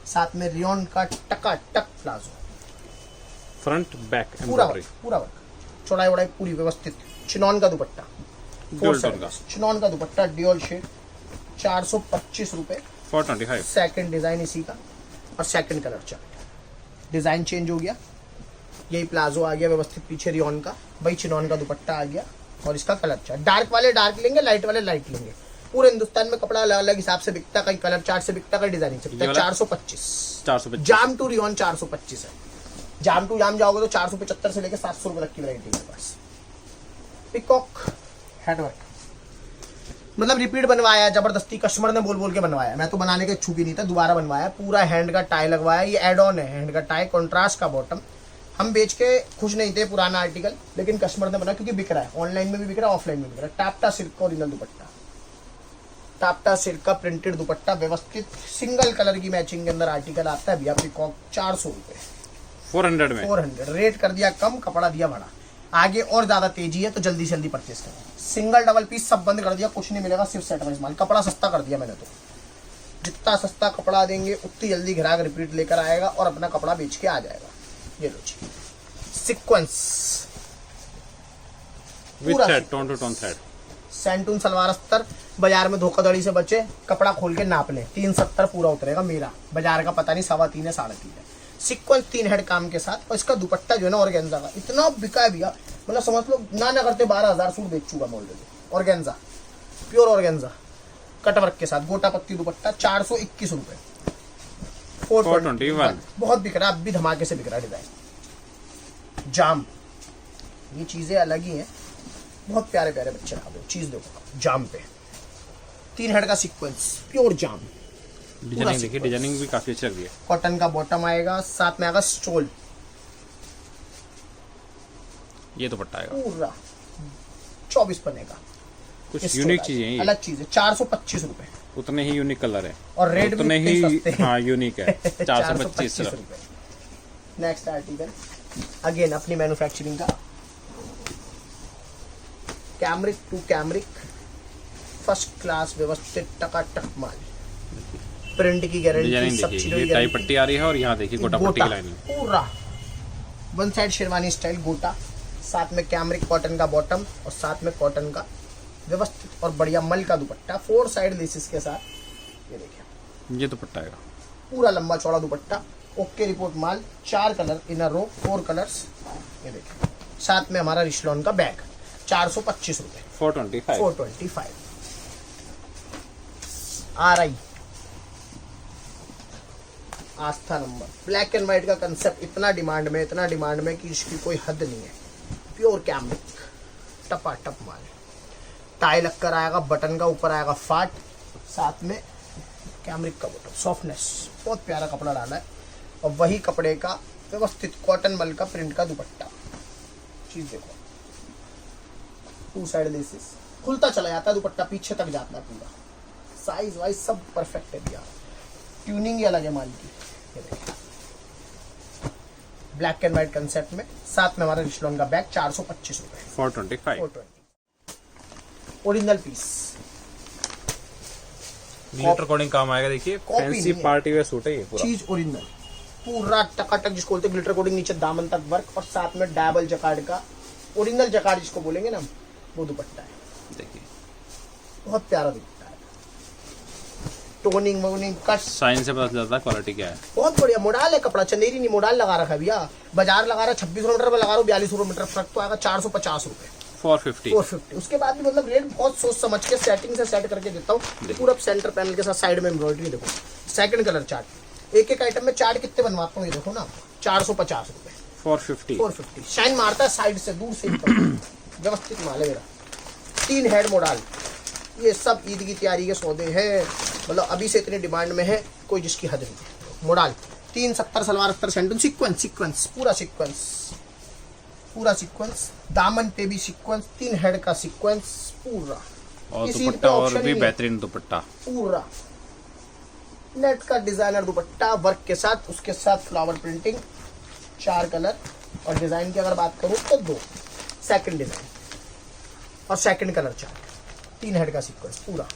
साथ में रियोन का टकाटक प्लाजो, फ्रंट बैक पूरा एम्ब्रॉयडरी, वर्क, पूरा वर्क, चौड़ाई वड़ाई पूरी व्यवस्थित। चिनॉन का दुपट्टा, ड्यूल टोन का, चिनॉन का दुपट्टा ड्यूल शेड, 425 रुपए। 425। सेकंड डिजाइन इसी का और second colour chart. Design change हो गया, यही प्लाजो आ गया व्यवस्थित, पीछे रियोन का, भाई चिनॉन का दुपट्टा आ गया और इसका कलर चार्ट। डार्क वाले डार्क लेंगे, लाइट वाले लाइट लेंगे। पूरे हिंदुस्तान में कपड़ा अलग अलग हिसाब से बिकता, कहीं कलर चार्ट से बिकता, कहीं डिजाइनिंग से बिकता। 425 जाम टू रियोन 425 है। जाम टू जाम जाओगे तो 475 से लेकर 700 रुपए तक की वैरायटी है बस। पिकॉक हैंडवर्क, मतलब रिपीट बनवाया, जबरदस्ती कस्टमर ने बोल बोल के बनवाया, मैं तो बनाने के इच्छुक ही नहीं था, दोबारा बनवाया। पूरा हैंड का टाई लगवाया, ये एड ऑन है हैंड का टाई, कॉन्ट्रास्ट का बॉटम। हम बेच के खुश नहीं थे पुराना आर्टिकल, लेकिन कस्टमर ने बना क्योंकि बिक रहा है, ऑनलाइन में भी बिक रहा है, ऑफलाइन में भी बिक रहा है। टाप्टा सिल्क का ओरिजिनल दुपट्टा, टाप्टा सिल्क का प्रिंटेड दुपट्टा व्यवस्थित, सिंगल कलर की मैचिंग के अंदर आर्टिकल आता है भैया। पिकॉक 400 रुपए, 400 में 400 रेट कर दिया कम, कपड़ा दिया बड़ा। आगे और ज्यादा तेजी है तो जल्दी से जल्दी परचेस करें। सिंगल डबल पीस सब बंद कर दिया, कुछ नहीं मिलेगा, सिर्फ सेट वाइज माल। कपड़ा सस्ता कर दिया मैंने तो, जितना सस्ता कपड़ा देंगे उतनी जल्दी ग्राहक रिपीट लेकर आएगा और अपना कपड़ा बेच के आ जाएगा। ये लो जी, sequence with thread, tone to tone thread, सैंटून सलवार अस्तर। बाजार में धोखाधड़ी से बचे, कपड़ा खोल के नाप ले, 370 पूरा उतरेगा मेरा, बाजार का पता नहीं 3.25 है 3.5 है। सीक्वेंस 3 हेड काम के साथ, और इसका दुपट्टा जो है ना ऑर्गेन्जा का, इतना बिका है भैया, मतलब समझ लो ना करते 12,000 सूट बेच चुका मैं already. Organza, pure organza, cutwork के साथ, गोटा पत्ती दुपट्टा, 421 रुपए, 421। बहुत बिक रहा है, अब भी धमाके से बिक रहा है डिजाइन। जाम, ये चीजें अलग ही हैं, बहुत प्यारे प्यारे बच्चे ना दो चीज देखो। जाम पे 3 हेड का सीक्वेंस, प्योर जाम। डिजाइनिंग देखिए, डिजाइनिंग भी काफी अच्छी लग रही है। कॉटन का बॉटम आएगा, साथ में आएगा स्टोल, ये दुपट्टा आएगा पूरा 24 पन्ने का, कुछ यूनिक चीजें हैं ये, अलग चीज है। 425 रुपए, उतने ही यूनिक कलर है और रेट भी उतने ही सस्ते हैं। हाँ यूनिक है। 425 रुपए। नेक्स्ट आर्टिकल अगेन अपनी मैन्युफैक्चरिंग का, cambric to cambric, first class व्यवस्थित टकाटक माल, प्रिंट की गारंटी, डिजाइनिंग सब देखिए, चीजों ये की टाई गारंटी। पट्टी आ रही है और यहाँ देखिए गोटा पट्टी की लाइनिंग, पूरा वन साइड शेरवानी स्टाइल गोटा, साथ में कैमरिक कॉटन का बॉटम और साथ में कॉटन का व्यवस्थित और बढ़िया मल का दुपट्टा, 4 साइड लेसिस के साथ। ये देखिए ये दुपट्टा आएगा, पूरा लंबा चौड़ा दुपट्टा, ओके रिपोर्ट माल, 4 कलर इनर रो, 4 कलर्स। ये देखिए साथ में हमारा रिशलॉन का बैग, 425 रुपए, 425। RI Aastha number, black and white का कंसेप्ट इतना डिमांड में कि इसकी कोई हद नहीं है। प्योर कैमरिक, टपाटप माल, टाई लगकर आएगा, बटन का ऊपर आएगा फाट, साथ में कैमरिक का बटन, सॉफ्टनेस, बहुत प्यारा कपड़ा डाला है। और वही कपड़े का व्यवस्थित कॉटन मल का प्रिंट का दुपट्टा, चीज देखो, 2 साइड लेसिस, खुलता चला जाता है दुपट्टा, पीछे तक जाता है पूरा, साइज वाइज सब परफेक्ट है भैया, ट्यूनिंग ही अलग है माल की। ये देखिए ब्लैक एंड व्हाइट कंसेप्ट में, साथ में हमारा रिशलॉन का बैग, 425 रुपए, 425। ओरिजिनल पीस, ग्लिटर कोडिंग काम आएगा, देखिए कॉपी फैंसी नहीं है। पार्टी वेयर सूट है ये पूरा, चीज ओरिजिनल, पूरा टकाटक जिसको बोलते हैं, ग्लिटर कोडिंग, नीचे दामन तक वर्क और साथ में डबल जकार्ड का, ओरिजिनल जकार्ड जिसको बोलेंगे ना, वो दुपट्टा है। देखिए बहुत प्यारा दुपट्टा है, टोनिंग वोनिंग कट, साइन से पता चलता है क्वालिटी क्या है। बहुत बढ़िया मोडाल है कपड़ा, चंदेरी नहीं मोडाल लगा रखा है भैया। बाजार लगा रहा है 26 मीटर में, लगा रहा हूँ 42 मीटर, फर्क तो आएगा 450 रुपए, 450। 450। उसके बाद भी मतलब रेट बहुत सोच समझ के सेटिंग से सेट करके देता हूँ। पूरा सेंटर पैनल के साथ साइड में एम्ब्रॉयडरी देखो, सेकंड कलर चार्ट, एक एक आइटम में चार्ट कितने बनवाता हूँ ये देखो ना, 450 रुपए, 450। शाइन मारता है साइड से, दूर से व्यवस्थित माल है मेरा। 3 हेड मोडाल, ये सब ईद की तैयारी के सौदे हैं, मतलब अभी से इतने डिमांड में है, कोई जिसकी हद नहीं। मोडाल 370 सलवार अस्तर सैंटून, सीक्वेंस, पूरा सीक्वेंस, दामन पे भी सीक्वेंस, 3 हेड का सीक्वेंस पूरा, और किसी दुपट्टा पे और ऑप्शन भी नहीं। बेहतरीन दुपट्टा, पूरा नेट का डिजाइनर दुपट्टा वर्क के साथ, उसके साथ फ्लावर प्रिंटिंग, 4 कलर, और डिजाइन की अगर बात करूं तो 2, सेकंड डिजाइन और सेकंड कलर चार्ट, 3 हेड का सीक्वेंस पूरा,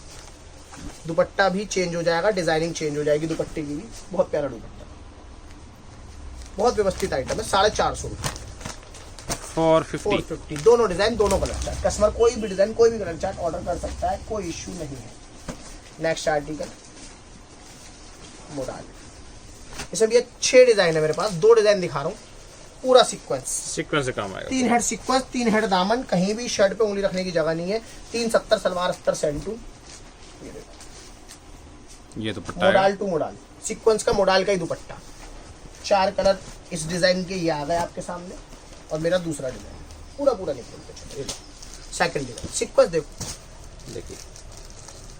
दुपट्टा भी चेंज हो जाएगा, डिजाइनिंग चेंज हो जाएगी दुपट्टे की भी। बहुत प्यारा दुपट्टा, बहुत व्यवस्थित आइटम है। 450 रुपये, 450। 450। दोनों डिजाइन, दोनों कलर चार्ट। कस्टमर कोई भी डिजाइन, कोई भी कलर चार्ट ऑर्डर कर सकता है, कोई इश्यू नहीं है। नेक्स्ट आर्टिकल मोडाल, इसमें भी 6 डिजाइन है मेरे पास, 2 डिजाइन दिखा रहा हूँ। पूरा सीक्वेंस, सीक्वेंस से काम आएगा। 3 हेड सीक्वेंस, 3 हेड दामन, कहीं भी शर्ट पे उंगली रखने की जगह नहीं है। 370 सलवार, 70 सेंटू। ये दुपट्टा मोडाल है। टू मोडाल, सीक्वेंस का मोडाल का ही दुपट्टा। 4 कलर इस डिजाइन के ये आ गए आपके सामने, और मेरा दूसरा डिजाइन पूरा पूरा निकल के चलो। सेकंड डिजाइन, सीक्वेंस देखो, देखिए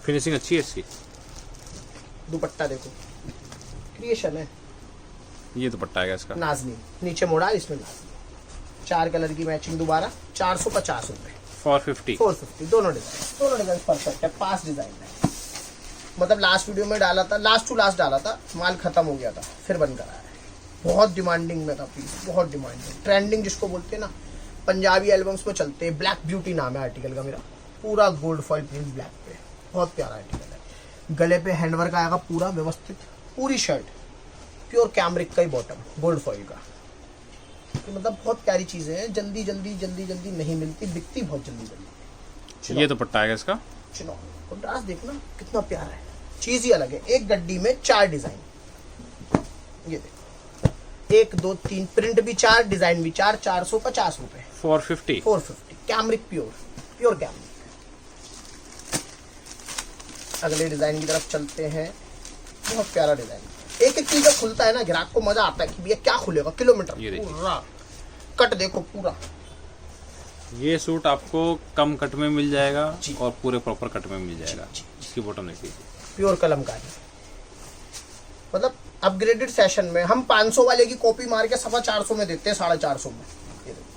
फिनिशिंग अच्छी है इसकी। दुपट्टा देखो, क्रिएशन है। ये दुपट्टा है इसका। नाजनी, नीचे मोडाल, इसमें नाजनी। 4 कलर की मैचिंग दोबारा, 450 रुपए। 450। 450, दोनों डिजाइन परफेक्ट है। 5 डिजाइन है, मतलब लास्ट वीडियो में डाला था, लास्ट टू लास्ट डाला था, माल खत्म हो गया था, फिर बन कर आया है। बहुत डिमांडिंग में था पीस, बहुत डिमांडिंग, ट्रेंडिंग जिसको बोलते हैं ना, पंजाबी एल्बम्स में चलते हैं। ब्लैक ब्यूटी नाम है आर्टिकल का मेरा, पूरा गोल्ड फॉइल प्रिंट ब्लैक पे, बहुत प्यारा आर्टिकल है। गले पे हैंडवर्क आएगा पूरा व्यवस्थित, पूरी शर्ट प्योर कैमरिक का ही बॉटम, गोल्ड फॉइल का। तो मतलब बहुत प्यारी चीजें हैं, जल्दी जल्दी जल्दी जल्दी नहीं मिलती, बिकती बहुत जल्दी जल्दी। ये दुपट्टा है इसका। चलो कंट्रास्ट देखना कितना प्यारा है, चीज ही अलग है। एक गड्डी में 4 डिजाइन, ये देखो, 1 2 3, प्रिंट भी 4, डिजाइन भी 4, 450 रुपए। 450। 450, कैमरिक प्योर कैमरिक। अगले डिजाइन की तरफ चलते हैं, बहुत प्यारा डिजाइन। एक एक चीज खुलता है ना, ग्राहक को मजा आता है कि भैया क्या खुलेगा, किलोमीटर ये देखिए। पूरा कट देखो पूरा। ये सूट आपको कम कट में मिल जाएगा जी। और पूरे प्रॉपर कट में मिल जाएगा। जी। इसकी बॉटम देखिए, प्योर कलमकारी, मतलब अपग्रेडेड सेशन में हम 500 वाले की कॉपी मार के 450 में देते हैं, 450 में। ये देखो,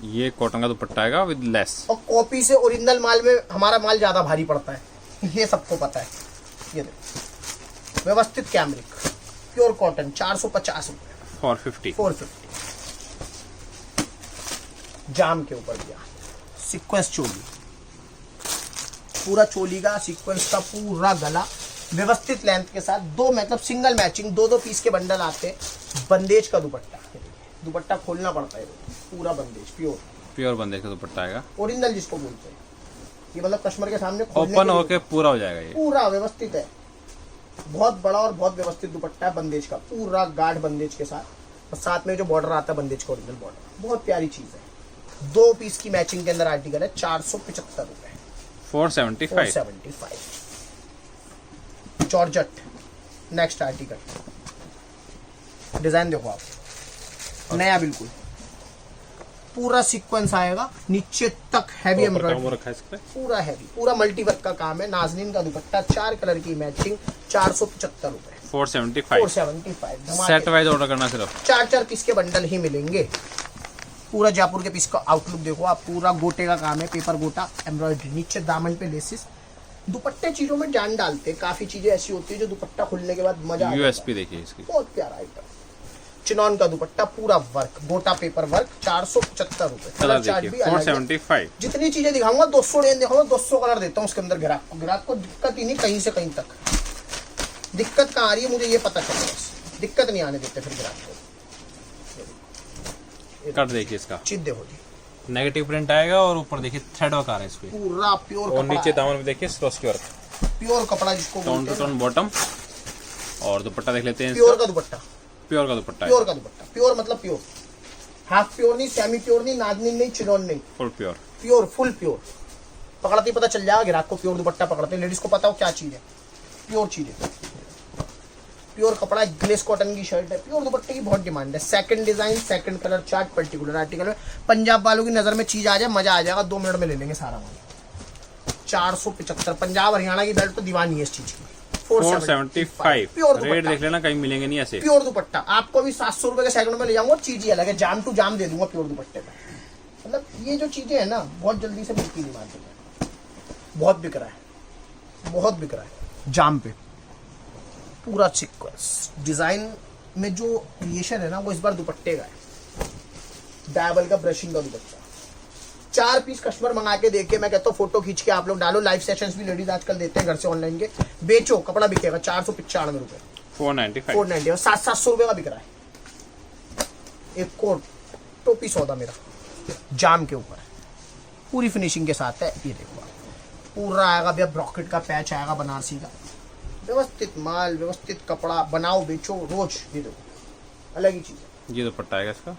ये कॉटन का दुपट्टा आएगा विद लेस। और कॉपी से ओरिजिनल माल में हमारा माल ज्यादा भारी पड़ता है, ये सबको पता है। ये देखो, व्यवस्थित कैमरिक प्योर कॉटन, 450 रुपए। 450। 450, जाम के ऊपर दिया सीक्वेंस चोली, पूरा चोली का सीक्वेंस का पूरा गला व्यवस्थित लेंथ के साथ, 2 मतलब सिंगल मैचिंग, 2 पीस के बंडल आते हैं। बंदेज का दुपट्टा, दुपट्टा खोलना पड़ता है, पूरा बंदेज प्योर बंदेज का दुपट्टा आएगा, ओरिजिनल जिसको बोलते हैं। ये मतलब कस्टमर के सामने खोलने ओपन के लिए होके पूरा हो जाएगा। ये पूरा व्यवस्थित है, बहुत बड़ा और बहुत व्यवस्थित दुपट्टा है बंदेज का, पूरा गाढ़ बंदेज के साथ, और साथ में जो बॉर्डर आता है बंदेज का ओरिजिनल बॉर्डर, बहुत प्यारी चीज है। 2 पीस की मैचिंग के अंदर आर्टिकल है, 475 रुपए। 475। 475, जॉर्जेट। नेक्स्ट आर्टिकल, डिजाइन देखो आप, नया बिल्कुल, पूरा सीक्वेंस आएगा नीचे तक, हैवी एम्ब्रॉयडरी रखा है इसका। पूरा हैवी, पूरा मल्टीवर्क का काम है। नाजनीन का दुपट्टा, 4 कलर की मैचिंग, 475 रुपए। 475। 475 सेट वाइज ऑर्डर करना सिर्फ। 4 पीस के बंडल ही मिलेंगे। पूरा जयपुर के पीस का आउटलुक देखो आप, पूरा गोटे का काम है, पेपर गोटा, एम्ब्रॉयडरी, नीचे दामन पे लेसिस। दुपट्टे चीजों में जान डालते हैं, काफी चीजें ऐसी होती है जो दुपट्टा खुलने के बाद मजा आ जाता है। यूएसपी देखिए इसकी, बहुत प्यारा आइटम। चिनॉन का दुपट्टा, पूरा वर्क, गोटा पेपर वर्क, 475 रुपए। कलर चार्ट देखिए भी अलग है। 475। जितनी चीजें दिखाऊंगा 200 डिजाइन दिखाऊंगा, 200 कलर देता हूँ उसके अंदर। ग्राहक को दिक्कत ही नहीं, कहीं से कहीं तक दिक्कत कहाँ आ रही है मुझे ये पता चल रहा है, दिक्कत नहीं आने देते फिर ग्राहक को। कट देखिए इसका, चीज देखो जी, नेगेटिव प्रिंट आएगा और ऊपर देखिए थ्रेड वर्क आ रहा है इस पे, पूरा प्योर और नीचे कपड़ा, दामन में देखिए स्रोस्की वर्क, प्योर कपड़ा जिसको टोन बोलते टू हैं टोन बॉटम। और दुपट्टा देख लेते हैं प्योर इसका। का दुपट्टा, प्योर का दुपट्टा है, प्योर का दुपट्टा, प्योर मतलब प्योर, हाफ प्योर नहीं, सेमी प्योर नहीं, नाजनीन नहीं, चिनॉन नहीं, full pure. Pure, full pure. पकड़ते ही पता चल जाएगा ग्राहक को, प्योर दुपट्टा पकड़ते, लेडीज को पता हो क्या चीज है, प्योर चीज है। प्योर कपड़ा, ग्लेस कॉटन की शर्ट है, प्योर दुपट्टे की बहुत डिमांड है। Second design, second colour chart, particular article में पंजाब वालों की नजर में चीज आ जाए, मजा आ जाएगा, 2 मिनट में ले लेंगे सारा माल। 475, पंजाब हरियाणा की बेल्ट तो दीवानी है इस चीज की। 475। प्योर रेट दुपट्टा, देख लेना, कहीं मिलेंगे नहीं ऐसे। प्योर दुपट्टा आपको भी 700 रुपए के सेकंड में ले जाऊंगा, चीज ही अलग है, जाम टू जाम दे दूंगा प्योर दुपट्टे का। मतलब ये जो चीजें है ना, बहुत जल्दी से बिकती नहीं मार्केट में, बहुत बिक रहा है, बहुत बिक रहा है। जाम पे पूरा सीक्वेंस डिजाइन में जो क्रिएशन है ना, वो इस बार दुपट्टे का है, डबल का ब्रशिंग का दुपट्टा, 4 पीस कस्टमर मंगा के देखे, मैं कहता हूँ फोटो खींच के आप लोग डालो, लाइव सेशंस भी लेडीज आजकल देते हैं घर से ऑनलाइन के, बेचो, कपड़ा बिकेगा 495 रुपए, 495 490 और 700 रुपए का बिक रहा है। एक कोट टोपी सौदा मेरा जाम के ऊपर पूरी फिनिशिंग के साथ है। ये देखो आप, पूरा आएगा भैया, ब्रॉकेट का पैच आएगा बनारसी का, व्यवस्थित माल, व्यवस्थित कपड़ा, बनाओ बेचो रोज। ये देखो अलग ही चीज है। ये दुपट्टा आएगा इसका,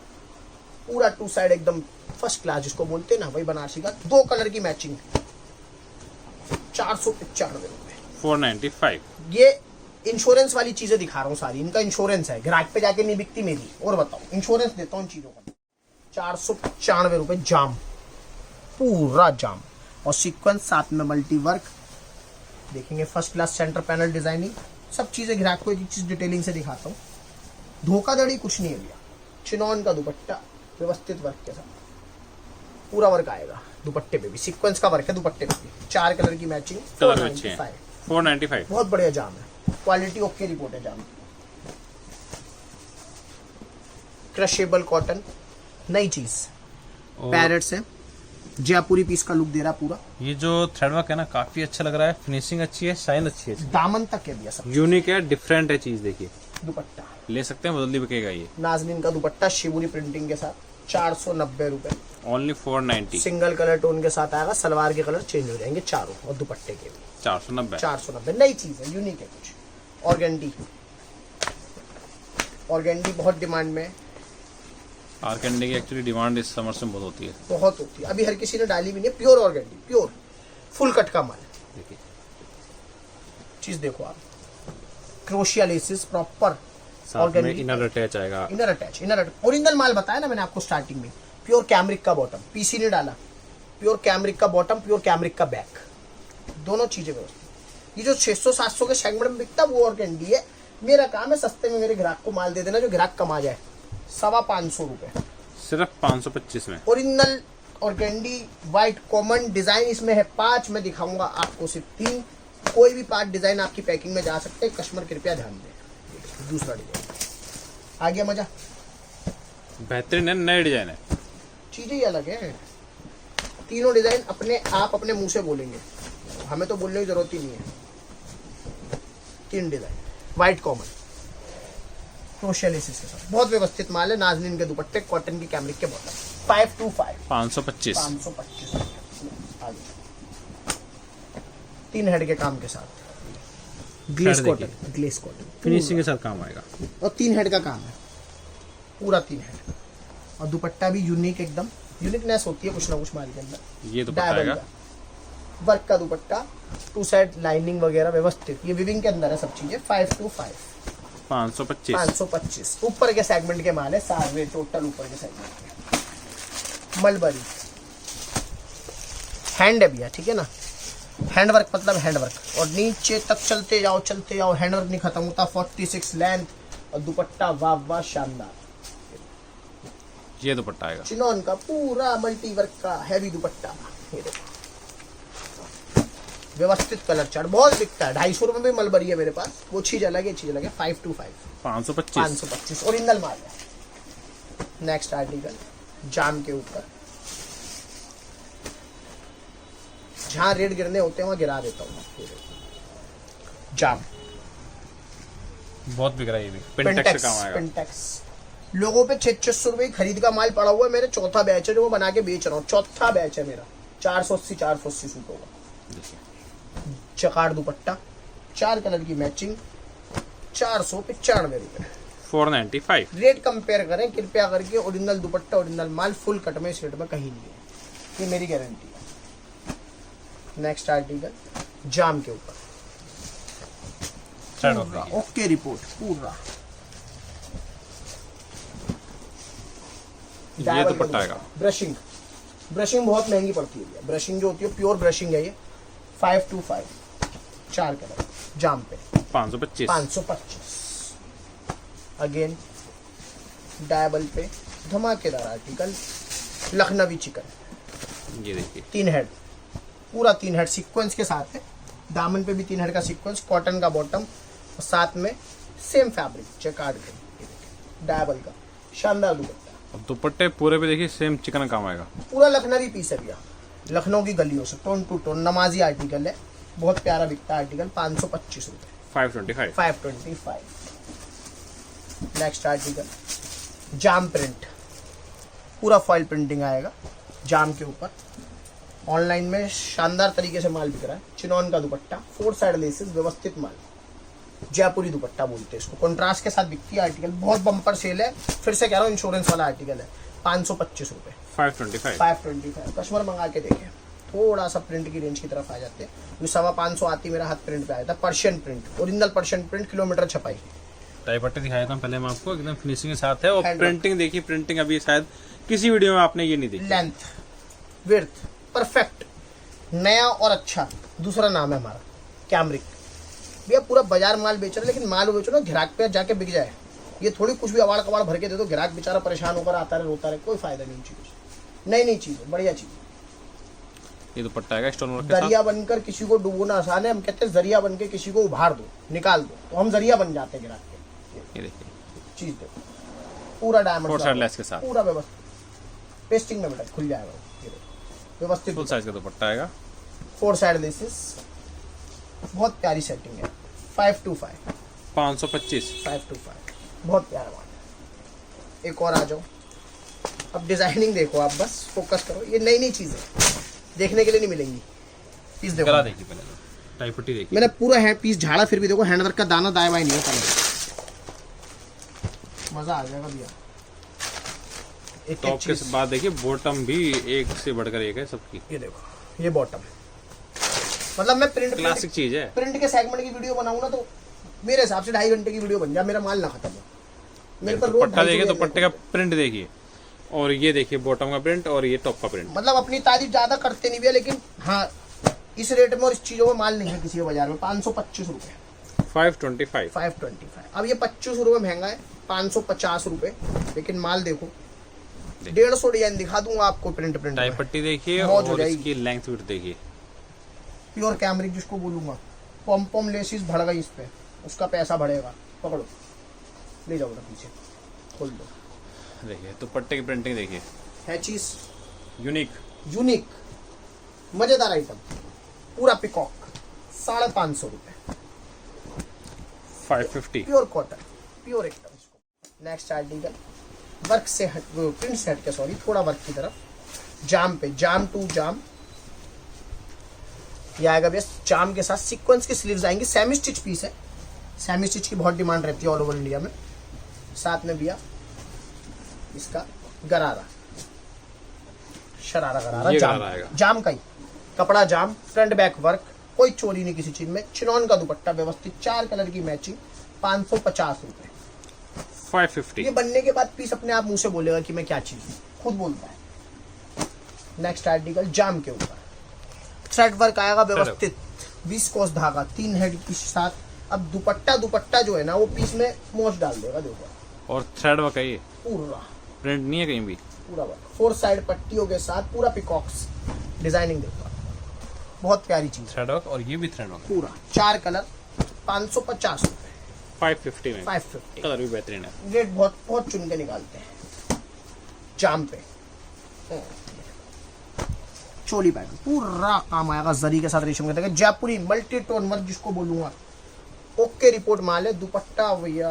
पूरा 2 साइड एकदम फर्स्ट क्लास जिसको बोलते हैं ना, वही बनारसी का, 2 कलर की मैचिंग, 495 रुपए, 495। ये इंश्योरेंस वाली चीजें दिखा रहा हूँ सारी, इनका इंश्योरेंस है, ग्राहक पे जाके नहीं बिकती मेरी। और बताओ, इंश्योरेंस देता हूँ चीजों का। 495 रुपए जाम, पूरा जाम, और सीक्वेंस साथ में मल्टी वर्क देखेंगे, first class centre panel designing, सब चीजें ग्राहक को एक चीज डिटेलिंग से दिखाता हूँ। धोखाधड़ी कुछ नहीं है भैया। चिनॉन का दुपट्टा व्यवस्थित वर्क के साथ, पूरा वर्क आएगा दुपट्टे पे भी, सीक्वेंस का वर्क है दुपट्टे पे भी, 4 कलर की मैचिंग, कलर अच्छे हैं। 495 बहुत बढ़िया जाम है, क्वालिटी ओके रिपोर्ट है जाम। क्रशेबल कॉटन, नई चीज, पैरेट्स है, जयपुरी पीस का लुक दे रहा पूरा। ये जो थ्रेड वर्क है ना, काफी अच्छा लग रहा है, फिनिशिंग अच्छी है, शाइन अच्छी है, दामन तक है भैया सब। यूनिक है, डिफरेंट है चीज। देखिए दुपट्टा ले सकते हैं, जल्दी बिकेगा ये। नाजनीन का दुपट्टा शिवुरी प्रिंटिंग के साथ, 490 रुपए, ओनली 490। सिंगल कलर टोन के साथ आएगा, सलवार के कलर चेंज हो जाएंगे चारों, और दुपट्टे के भी 490। 490, नई चीज है, यूनिक है कुछ। ऑर्गेंडी, ऑर्गेंडी बहुत डिमांड में है, आर्केंडी की एक्चुअली डिमांड इस समर से बहुत होती है, बहुत होती है, अभी हर किसी ने डाली भी नहीं है। Pure organdie, pure full cut का माल। देखिए चीज देखो आप, क्रोशिया लेसेस प्रॉपर, साथ में इनर अटैच आएगा, इनर अटैच, ओरिजिनल माल बताया ना मैंने आपको स्टार्टिंग में। प्योर कैमरिक का बॉटम, पीसी ने डाला, प्योर कैमरिक का बॉटम, प्योर कैमरिक का बैक, दोनों चीजें व्यवस्थित। ये जो 600-700 के सेगमेंट में बिकता है वो ऑर्गेंडी है। मेरा काम है सस्ते में मेरे ग्राहक को माल दे देना, जो ग्राहक कमा जाए। 525 रुपए सिर्फ 525 में। Original organdie white common design इसमें है 5, मैं दिखाऊंगा आपको सिर्फ 3। कोई भी पार्ट डिजाइन आपकी पैकिंग में जा सकते हैं, कस्टमर कृपया ध्यान दें। दूसरा डिजाइन आ गया, मजा, बेहतरीन है, नए डिजाइन है, चीजें ही अलग है। तीनों डिजाइन अपने आप अपने मुंह से बोलेंगे, हमें तो बोलने की जरूरत ही नहीं है। 3 डिजाइन व्हाइट कॉमन क्रोशिया-लेसिस के साथ, बहुत व्यवस्थित माल है। नाजनीन के दुपट्टे, कॉटन की कैमरिक के बॉटम, 525 525। 525 आगे 3 हेड के काम के साथ, ग्लेस कॉटन फिनिशिंग के साथ काम आएगा, और 3 हेड का काम है, पूरा 3 हेड। और दुपट्टा भी यूनिक, एकदम यूनिकनेस होती है कुछ ना कुछ माल के अंदर। ये दुपट्टा आएगा, वर्क का दुपट्टा, 2 साइड लाइनिंग वगैरह व्यवस्थित, ये विविंग के अंदर है सब चीजें। 525 525 ऊपर के सेगमेंट के माल है सारे, टोटल ऊपर के सेगमेंट के। मलबरी हैंड है भैया, ठीक है ना, हैंड वर्क मतलब हैंड वर्क, और नीचे तक चलते जाओ, हैंड वर्क नहीं खत्म होता। 46 लेंथ, और दुपट्टा वाह वाह शानदार। ये दुपट्टा आएगा, चिनॉन का पूरा मल्टी वर्क का हैवी दुपट्टा। ये देखो व्यवस्थित कलर चार्ट, बहुत बिकता है। 250 रुपए में मलबरी है मेरे पास, वो चीज अलग है, 525 525 ओरिजिनल माल है। नेक्स्ट आर्टिकल जाम के ऊपर, जहां रेट गिरने होते हैं वहां गिरा देता हूँ। जाम बहुत बिक रहा है, ये भी पिंटेक्स का काम आएगा। पिंटेक्स लोगों पे 600 रुपए खरीद का माल पड़ा हुआ है, मेरे चौथा बैच है जो मैं बना के बेच रहा हूँ, चौथा बैच है मेरा। 480 सूट होगा। चकार दुपट्टा, 4 कलर की मैचिंग, 495 रुपए, 495। रेट कंपेयर करें कृपया करके। ओरिजिनल दुपट्टा, ओरिजिनल माल, फुल कट में, इस रेट में कहीं नहीं है, ये मेरी गारंटी है। नेक्स्ट आर्टिकल जाम के ऊपर, ओके रिपोर्ट पूरा। ये दुपट्टा आएगा। ब्रशिंग बहुत महंगी पड़ती है, ब्रशिंग जो होती है प्योर ब्रशिंग है ये। 525 4 कलर जाम पे, 525। अगेन डायबल पे धमाकेदार आर्टिकल, लखनवी चिकन। ये देखिए 3 हेड, पूरा 3 हेड सीक्वेंस के साथ है। दामन पे भी 3 हेड का सीक्वेंस, कॉटन का बॉटम, और साथ में सेम फैब्रिक चेकार्ड का। डायबल का शानदार दुपट्टा, अब दुपट्टे पूरे पे देखिए सेम चिकन काम आएगा। पूरा लखनवी पीस है भैया, लखनऊ की गलियों से, tone to tone Namazi article है, बहुत प्यारा बिकता है आर्टिकल। 525 रुपए, 525। 525। नेक्स्ट आर्टिकल जाम प्रिंट, पूरा फॉइल प्रिंटिंग आएगा जाम के ऊपर। ऑनलाइन में शानदार तरीके से माल बिक रहा है। चिनॉन का दुपट्टा, 4 साइड लेसेस, व्यवस्थित माल, जयपुरी दुपट्टा बोलते हैं इसको। कंट्रास्ट के साथ बिकती है आर्टिकल, बहुत बम्पर सेल है। फिर से कह रहा हूँ इंश्योरेंस वाला आर्टिकल है। 525 रुपए, 525। 525। कस्टमर मंगा के देखें, थोड़ा सा प्रिंट की रेंज की तरफ आ जाते हैं। जो 525 आती, मेरा हाथ प्रिंट पे आया था। Persian print, original Persian print, kilometre छपाई। टाई पट्टी दिखाया था पहले मैं आपको, एकदम फिनिशिंग के साथ है। और Hand प्रिंटिंग देखिए, प्रिंटिंग अभी शायद किसी वीडियो में आपने ये नहीं देखी। लेंथ विड्थ परफेक्ट, नया और अच्छा। दूसरा नाम है हमारा कैमरिक। भैया पूरा बाजार माल बेच रहे, लेकिन माल बेचो ना ग्राहक पे जाके बिक जाए। ये थोड़ी कुछ भी अवाड़ कवाड़ भर के दे दो, ग्राहक बेचारा परेशान होकर आता रहे, रोता रहे, कोई फायदा नहीं चीज। नई नई चीज, बढ़िया चीज। ये दुपट्टा आएगा स्टोन वर्क के साथ। दरिया बनकर किसी को डुबोना आसान है। हम कहते हैं जरिया बन के किसी को उभार दो, निकाल दो, तो हम जरिया बन जाते हैं ग्राहक के। ये देखिए चीज देखो, पूरा डायमंड 4 साइड लेस के साथ, पूरा व्यवस्थित। पेस्टिंग में बेटा खुल जाएगा, ये देखो व्यवस्थित। फुल साइज का दुपट्टा आएगा। 4 साइड लेसेस, बहुत प्यारी सेटिंग है। 525, 525। 525, बहुत प्यारा माल। एक और आ जाओ। अब डिजाइनिंग देखो, आप बस फोकस करो। ये नई नई चीजें देखने के लिए नहीं मिलेंगी। पीस देखो, गला देखिए पहले तो, टाई पट्टी देखिए। मैंने पूरा है पीस झाड़ा, फिर भी देखो हैंडवर्क का दाना दाएं बाएं नहीं है। मजा आ जाएगा भैया। एक टॉप के चीज, बाद देखिए बॉटम भी एक से बढ़कर एक है सबकी। ये देखो, ये बॉटम, मतलब मैं क्लासिक चीज है। प्रिंट के सेगमेंट की वीडियो बनाऊं ना, तो मेरे हिसाब से 2.5 घंटे की वीडियो बन जाए, मेरा माल ना खत्म हो। मेरे पर रोज दुपट्टा देखिए, दुपट्टे का प्रिंट देखिए, और ये देखिए बॉटम का प्रिंट और ये टॉप का प्रिंट। मतलब अपनी तारीफ ज्यादा करते नहीं भैया, लेकिन हाँ इस रेट में और इस चीजों में माल नहीं है किसी के बाजार में। 525 रुपए, 525। 525। अब ये 25 रुपए महंगा है, 550 रुपए, लेकिन माल देखो 150 डिजाइन दिखा दूंगा आपको। प्रिंट टाई पट्टी देखिए मौज हो और जाएगी। इसकी लेंथ विड्थ देखिए। प्योर कैमरिक जिसको बोलूंगा। पॉम पॉम लेसिस बढ़ गई इस पे, उसका पैसा बढ़ेगा। पकड़ो, ले जाओ ना पीछे, खोल दो। देखिए दुपट्टे की प्रिंटिंग देखिए, है चीज यूनिक। यूनिक, मजेदार आइटम, पूरा पिकॉक। 550 रुपए, 550। प्योर कॉटन, प्योर एकदम। नेक्स्ट आर्टिकल वर्क से हट, प्रिंट से हट के, सॉरी, थोड़ा वर्क की तरफ। जाम पे, जाम टू जाम, ये आएगा भैया जाम के साथ। सीक्वेंस की स्लीव्स आएंगी, सेमी स्टिच पीस है। सेमी स्टिच की बहुत डिमांड रहती है ऑल ओवर इंडिया में। साथ में भैया इसका गरारा, शरारा गरारा, ये जाम, गरारा आएगा। जाम का ही कपड़ा, जाम, फ्रंट बैक वर्क, कोई चोरी नहीं किसी चीज में। चिनॉन का दुपट्टा व्यवस्थित, 4 कलर की मैचिंग। 550 रुपए। 550। ये बनने के बाद पीस अपने आप मुंह से बोलेगा कि मैं क्या चीज हूं, खुद बोलता है। नेक्स्ट आर्टिकल जाम के ऊपर थ्रेड वर्क आएगा व्यवस्थित, विस्कोस धागा, 3 हेड के साथ। अब दुपट्टा जो है ना, वो पीस में मोच डाल देगा। देखो, और थ्रेड वर्क है ये, पूरा प्रिंट नहीं है कहीं भी। पूरा वर्क, 4 साइड पट्टियों के साथ, पूरा पिकॉक्स डिजाइनिंग। देखो बहुत प्यारी चीज, थ्रेड वर्क, और ये भी थ्रेड वर्क। पूरा 4 कलर। 550 रुपए, 550 में 550। कलर भी बेहतरीन है। रेट बहुत बहुत चुन के निकालते हैं जाम पे। चोली पैटर्न पूरा काम आएगा जरी के साथ, रेशम के धागे, जयपुरी मल्टी टोन वर्क जिसको बोलूंगा। ओके रिपोर्ट माल है। दुपट्टा भैया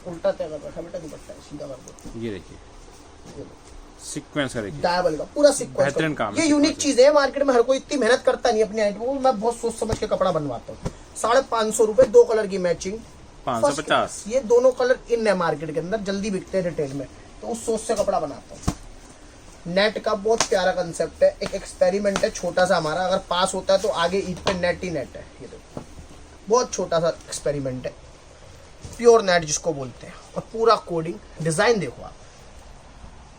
उल्टा तय कर बैठा बेटा, दुपट्टा सीधा कर दो। ये देखिए सीक्वेंस का देखिए, डायबल का पूरा सीक्वेंस, बेहतरीन काम है। ये यूनिक चीज है, मार्केट में हर कोई इतनी मेहनत करता नहीं अपनी आइटम को। मैं बहुत सोच समझ के कपड़ा बनवाता हूँ। 550 रुपए, 2 कलर की मैचिंग, 550। ये दोनों कलर इन है मार्केट के अंदर, जल्दी बिकते हैं रिटेल में, तो उस सोच से कपड़ा बनाता हूँ। नेट का बहुत प्यारा कंसेप्ट है, एक एक्सपेरिमेंट है छोटा सा हमारा। अगर पास होता है तो आगे ईद पे नेट ही नेट है। ये देखो बहुत छोटा सा एक्सपेरिमेंट है, प्योर नेट जिसको बोलते हैं। और पूरा कोडिंग डिजाइन देखो आप,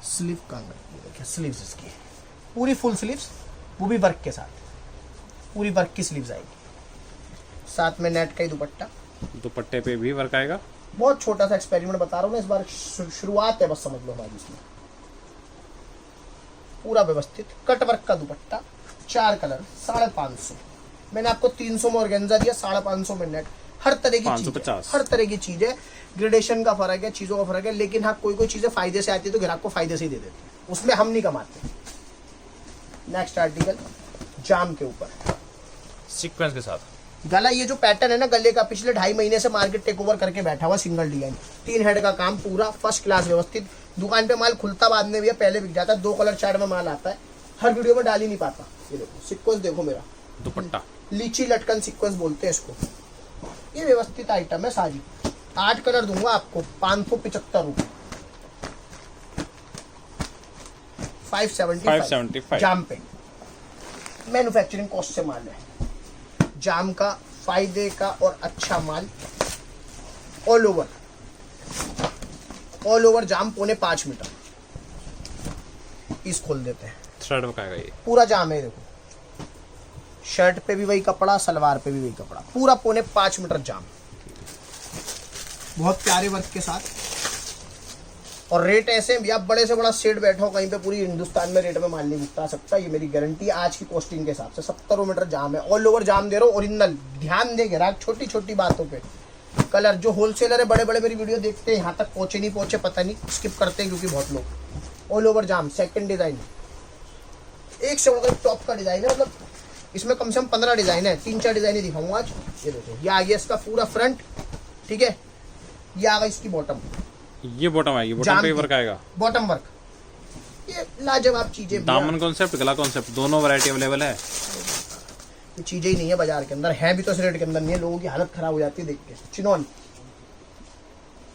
स्लीव का देखिए, स्लीव्स इसकी पूरी फुल स्लीव्स, वो भी वर्क के साथ, पूरी वर्क की स्लीव्स आएगी। साथ में नेट का ही दुपट्टा, दुपट्टे पे भी वर्क आएगा। बहुत छोटा सा एक्सपेरिमेंट बता रहा हूँ ना, इस बार शुरुआत है, बस समझ लो हमारी इसमें। पूरा व्यवस्थित कट वर्क का दुपट्टा, 4 कलर, 550। मैंने आपको 300 में ऑर्गेन्जा दिया, 550 में नेट। हर तरह की चीज 550 हर तरह की चीज है। ग्रेडेशन का फर्क है, चीजों का फर्क है, लेकिन हाँ कोई कोई चीजें फायदे से आती है तो ग्राहक को फायदे से ही दे देते हैं, उसमें हम नहीं कमाते। नेक्स्ट आर्टिकल जाम के ऊपर सीक्वेंस के साथ गला, ये जो पैटर्न है ना गले का, पिछले 2.5 महीने से मार्केट टेक ओवर करके बैठा हुआ, सिंगल डिजाइन 3 हेड का काम, पूरा फर्स्ट क्लास व्यवस्थित। दुकान पे माल खुलता बाद में भी है, पहले बिक जाता है। 2 कलर चार्ट में माल आता है, हर वीडियो में डाल ही नहीं पाता। ये देखो सीक्वेंस देखो मेरा, दुपट्टा लीची लटकन सीक्वेंस बोलते हैं इसको। ये व्यवस्थित आइटम है सारी। 8 कलर दूंगा आपको, 575 रुपए, 575 जाम पे। मैन्युफैक्चरिंग कॉस्ट से माल है, जाम का फायदे का और अच्छा माल। ऑल ओवर जाम 4.5 मीटर। पीस खोल देते हैं, थ्रेड का है ये, पूरा जाम है। देखो शर्ट पे भी वही कपड़ा, सलवार पे भी वही कपड़ा, पूरा 4.5 मीटर जाम, बहुत प्यारे वर्क के साथ। और रेट ऐसे हैं भैया, बड़े से बड़ा सेट बैठा हो कहीं पे, पूरी हिंदुस्तान में रेट में माल नहीं बिकता सकता, ये मेरी गारंटी आज की कॉस्टिंग के हिसाब से। 70 मीटर जाम है, ऑल ओवर जाम दे रहा हूँ ओरिजिनल। ध्यान दे ग्राहक छोटी छोटी बातों पे। कलर जो होलसेलर है बड़े बड़े मेरी वीडियो देखते हैं, यहाँ तक पहुंचे नहीं पहुंचे पता नहीं, स्किप करते हैं क्योंकि बहुत लोग। ऑल ओवर जाम, सेकंड डिजाइन, एक से बढ़कर टॉप का डिजाइन है, मतलब इसमें कम से कम 15 डिजाइन है। 3-4 डिजाइन दिखाऊंगा आज। ये देखो, ये आ गया इसका पूरा फ्रंट, ठीक है। ये आ गई इसकी बॉटम, ये बॉटम आएगी, बॉटम पे वर्क आएगा, बॉटम वर्क। ये लाजवाब चीजें, दामन कॉन्सेप्ट, गला कॉन्सेप्ट, दोनों वैरायटी अवेलेबल है। ये चीजें ही नहीं है बाजार के अंदर, है भी तो इस रेट के अंदर नहीं है। लोगों की हालत खराब हो जाती है देख के। चिनॉन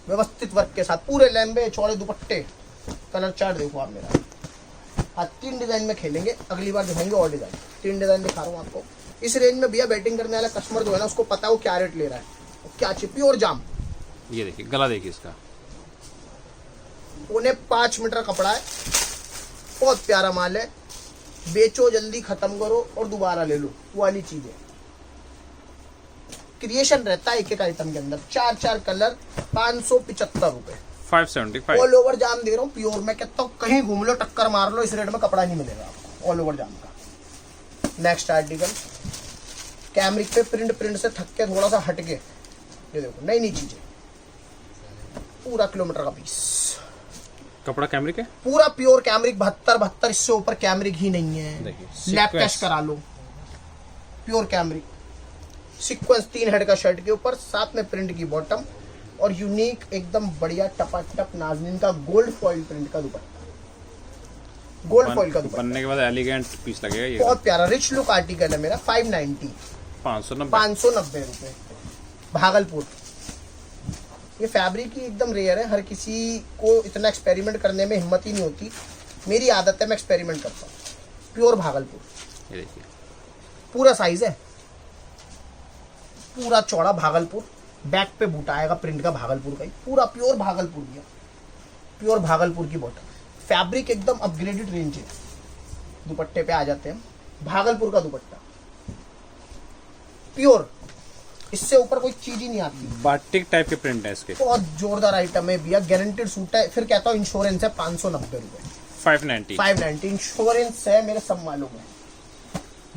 व्यवस्थित वर्क के साथ, पूरे लंबे चौड़े दुपट्टे। कलर चार्ट देखो आप मेरा। आज 3 डिजाइन में खेलेंगे, अगली बार दिखाएंगे और डिजाइन। 3 डिजाइन दिखा रहा हूँ आपको। इस रेंज में भैया बैटिंग करने वाला कस्टमर जो है ना, उसको पता है वो क्या रेट ले रहा है, क्या चाहिए। प्योर जाम, ये देखिए गला देखिए इसका, 4.5 मीटर कपड़ा है, बहुत प्यारा माल है। बेचो जल्दी, खत्म करो और दोबारा ले लो, वो वाली चीज है। क्रिएशन रहता है एक एक आइटम के अंदर। 4-4 कलर, 575 रुपए। 575 ऑल ओवर जाम दे रहा हूँ प्योर। मैं कहता हूँ कहीं घूम लो, टक्कर मार लो, इस रेट में कपड़ा नहीं मिलेगा आपको ऑल ओवर जाम का। नेक्स्ट आर्टिकल कैमरिक पे प्रिंट से थक के थोड़ा सा हटके, ये देखो नई नई चीजें, पूरा किलोमीटर का पीस, कपड़ा कैमरिक है, पूरा प्योर कैमरिक। 72 इससे ऊपर कैमरिक ही नहीं है। देखिए लैप टेस्ट करा लो, प्योर कैमरिक। सीक्वेंस 3 हेड का शर्ट के ऊपर, साथ में प्रिंट की बॉटम, और यूनिक एकदम बढ़िया टपाटप नाज़नीन का गोल्ड फॉइल प्रिंट का दुपट्टा, गोल्ड फॉइल का दुपट्टा बनने के बाद एलिगेंट पीस लगेगा ये। बहुत प्यारा रिच लुक आर्टिकल है मेरा। 590 590 रुपए, भागलपुर। ये फैब्रिक ही एकदम रेयर है, हर किसी को इतना एक्सपेरिमेंट करने में हिम्मत ही नहीं होती। मेरी आदत है, मैं एक्सपेरिमेंट करता हूँ। प्योर भागलपुर, ये देखिए पूरा साइज है, पूरा चौड़ा भागलपुर। बैक पे बूटा आएगा प्रिंट का भागलपुर का ही, पूरा प्योर भागलपुर की, प्योर भागलपुर की बॉटम। फैब्रिक एकदम अपग्रेडेड रेंज है। दुपट्टे पे आ जाते हैं, भागलपुर का दुपट्टा प्योर, इससे ऊपर कोई चीज ही नहीं आती। बाटिक टाइप के प्रिंट है इसके। बहुत जोरदार आइटम है भैया, गारंटेड सूट है। फिर कहता हूँ इंश्योरेंस है, 590 रुपए, 590 इंश्योरेंस है मेरे सब मालूम है।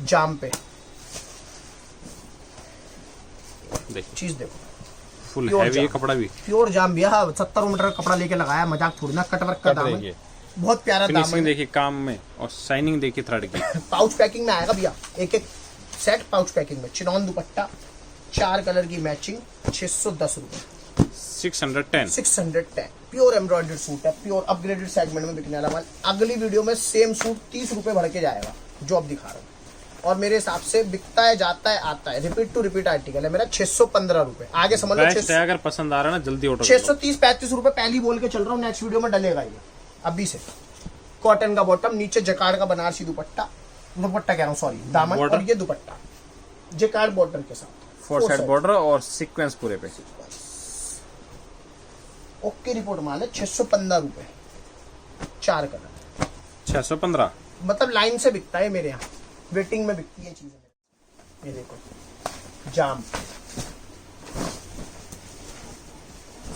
जाम पे देखिए चीज देखो, फुल प्योर हैवी जाम। कपड़ा भी, प्योर जाम भैया। 70 मीटर का कपड़ा लेके लगाया, मजाक थोड़ी ना। कटवर्क का दामन, देखिए बहुत प्यारा दामन। फिनिशिंग देखिए काम में, और शाइनिंग देखिए थ्रेड की। पाउच पैकिंग में आएगा भैया, एक एक सेट पाउच पैकिंग में। चिनॉन दुपट्टा, 4 कलर की मैचिंग, 610 रुपए, 610 प्योर एम्ब्रॉयडर्ड सूट है, प्योर अपग्रेडेड सेगमेंट में बिकने वाला माल। अगली वीडियो में सेम सूट 30 रुपए भर के जाएगा जो अब दिखा रहा हूँ, और मेरे हिसाब से बिकता है, जाता है, आता है। रिपीट टू रिपीट आर्टिकल है मेरा। 615 रुपए, आगे समझ लो। बेस्ट है, अगर पसंद आ रहा है ना जल्दी ऑर्डर 630-35 रुपए पहली बोल के चल रहा हूँ, नेक्स्ट वीडियो में डलेगा ये अभी से। कॉटन का बॉटम, नीचे जकार्ड का बनारसी दुपट्टा, दुपट्टा कह रहा हूँ सॉरी, दामन, और ये दुपट्टा जकार्ड बॉर्डर के साथ, 4 साइड बॉर्डर और सीक्वेंस पूरे पे। ओके रिपोर्ट माल है। 615 रुपए, 4 कलर, 615 मतलब लाइन से बिकता है मेरे यहाँ, वेटिंग में बिकती है चीजें। ये देखो जाम,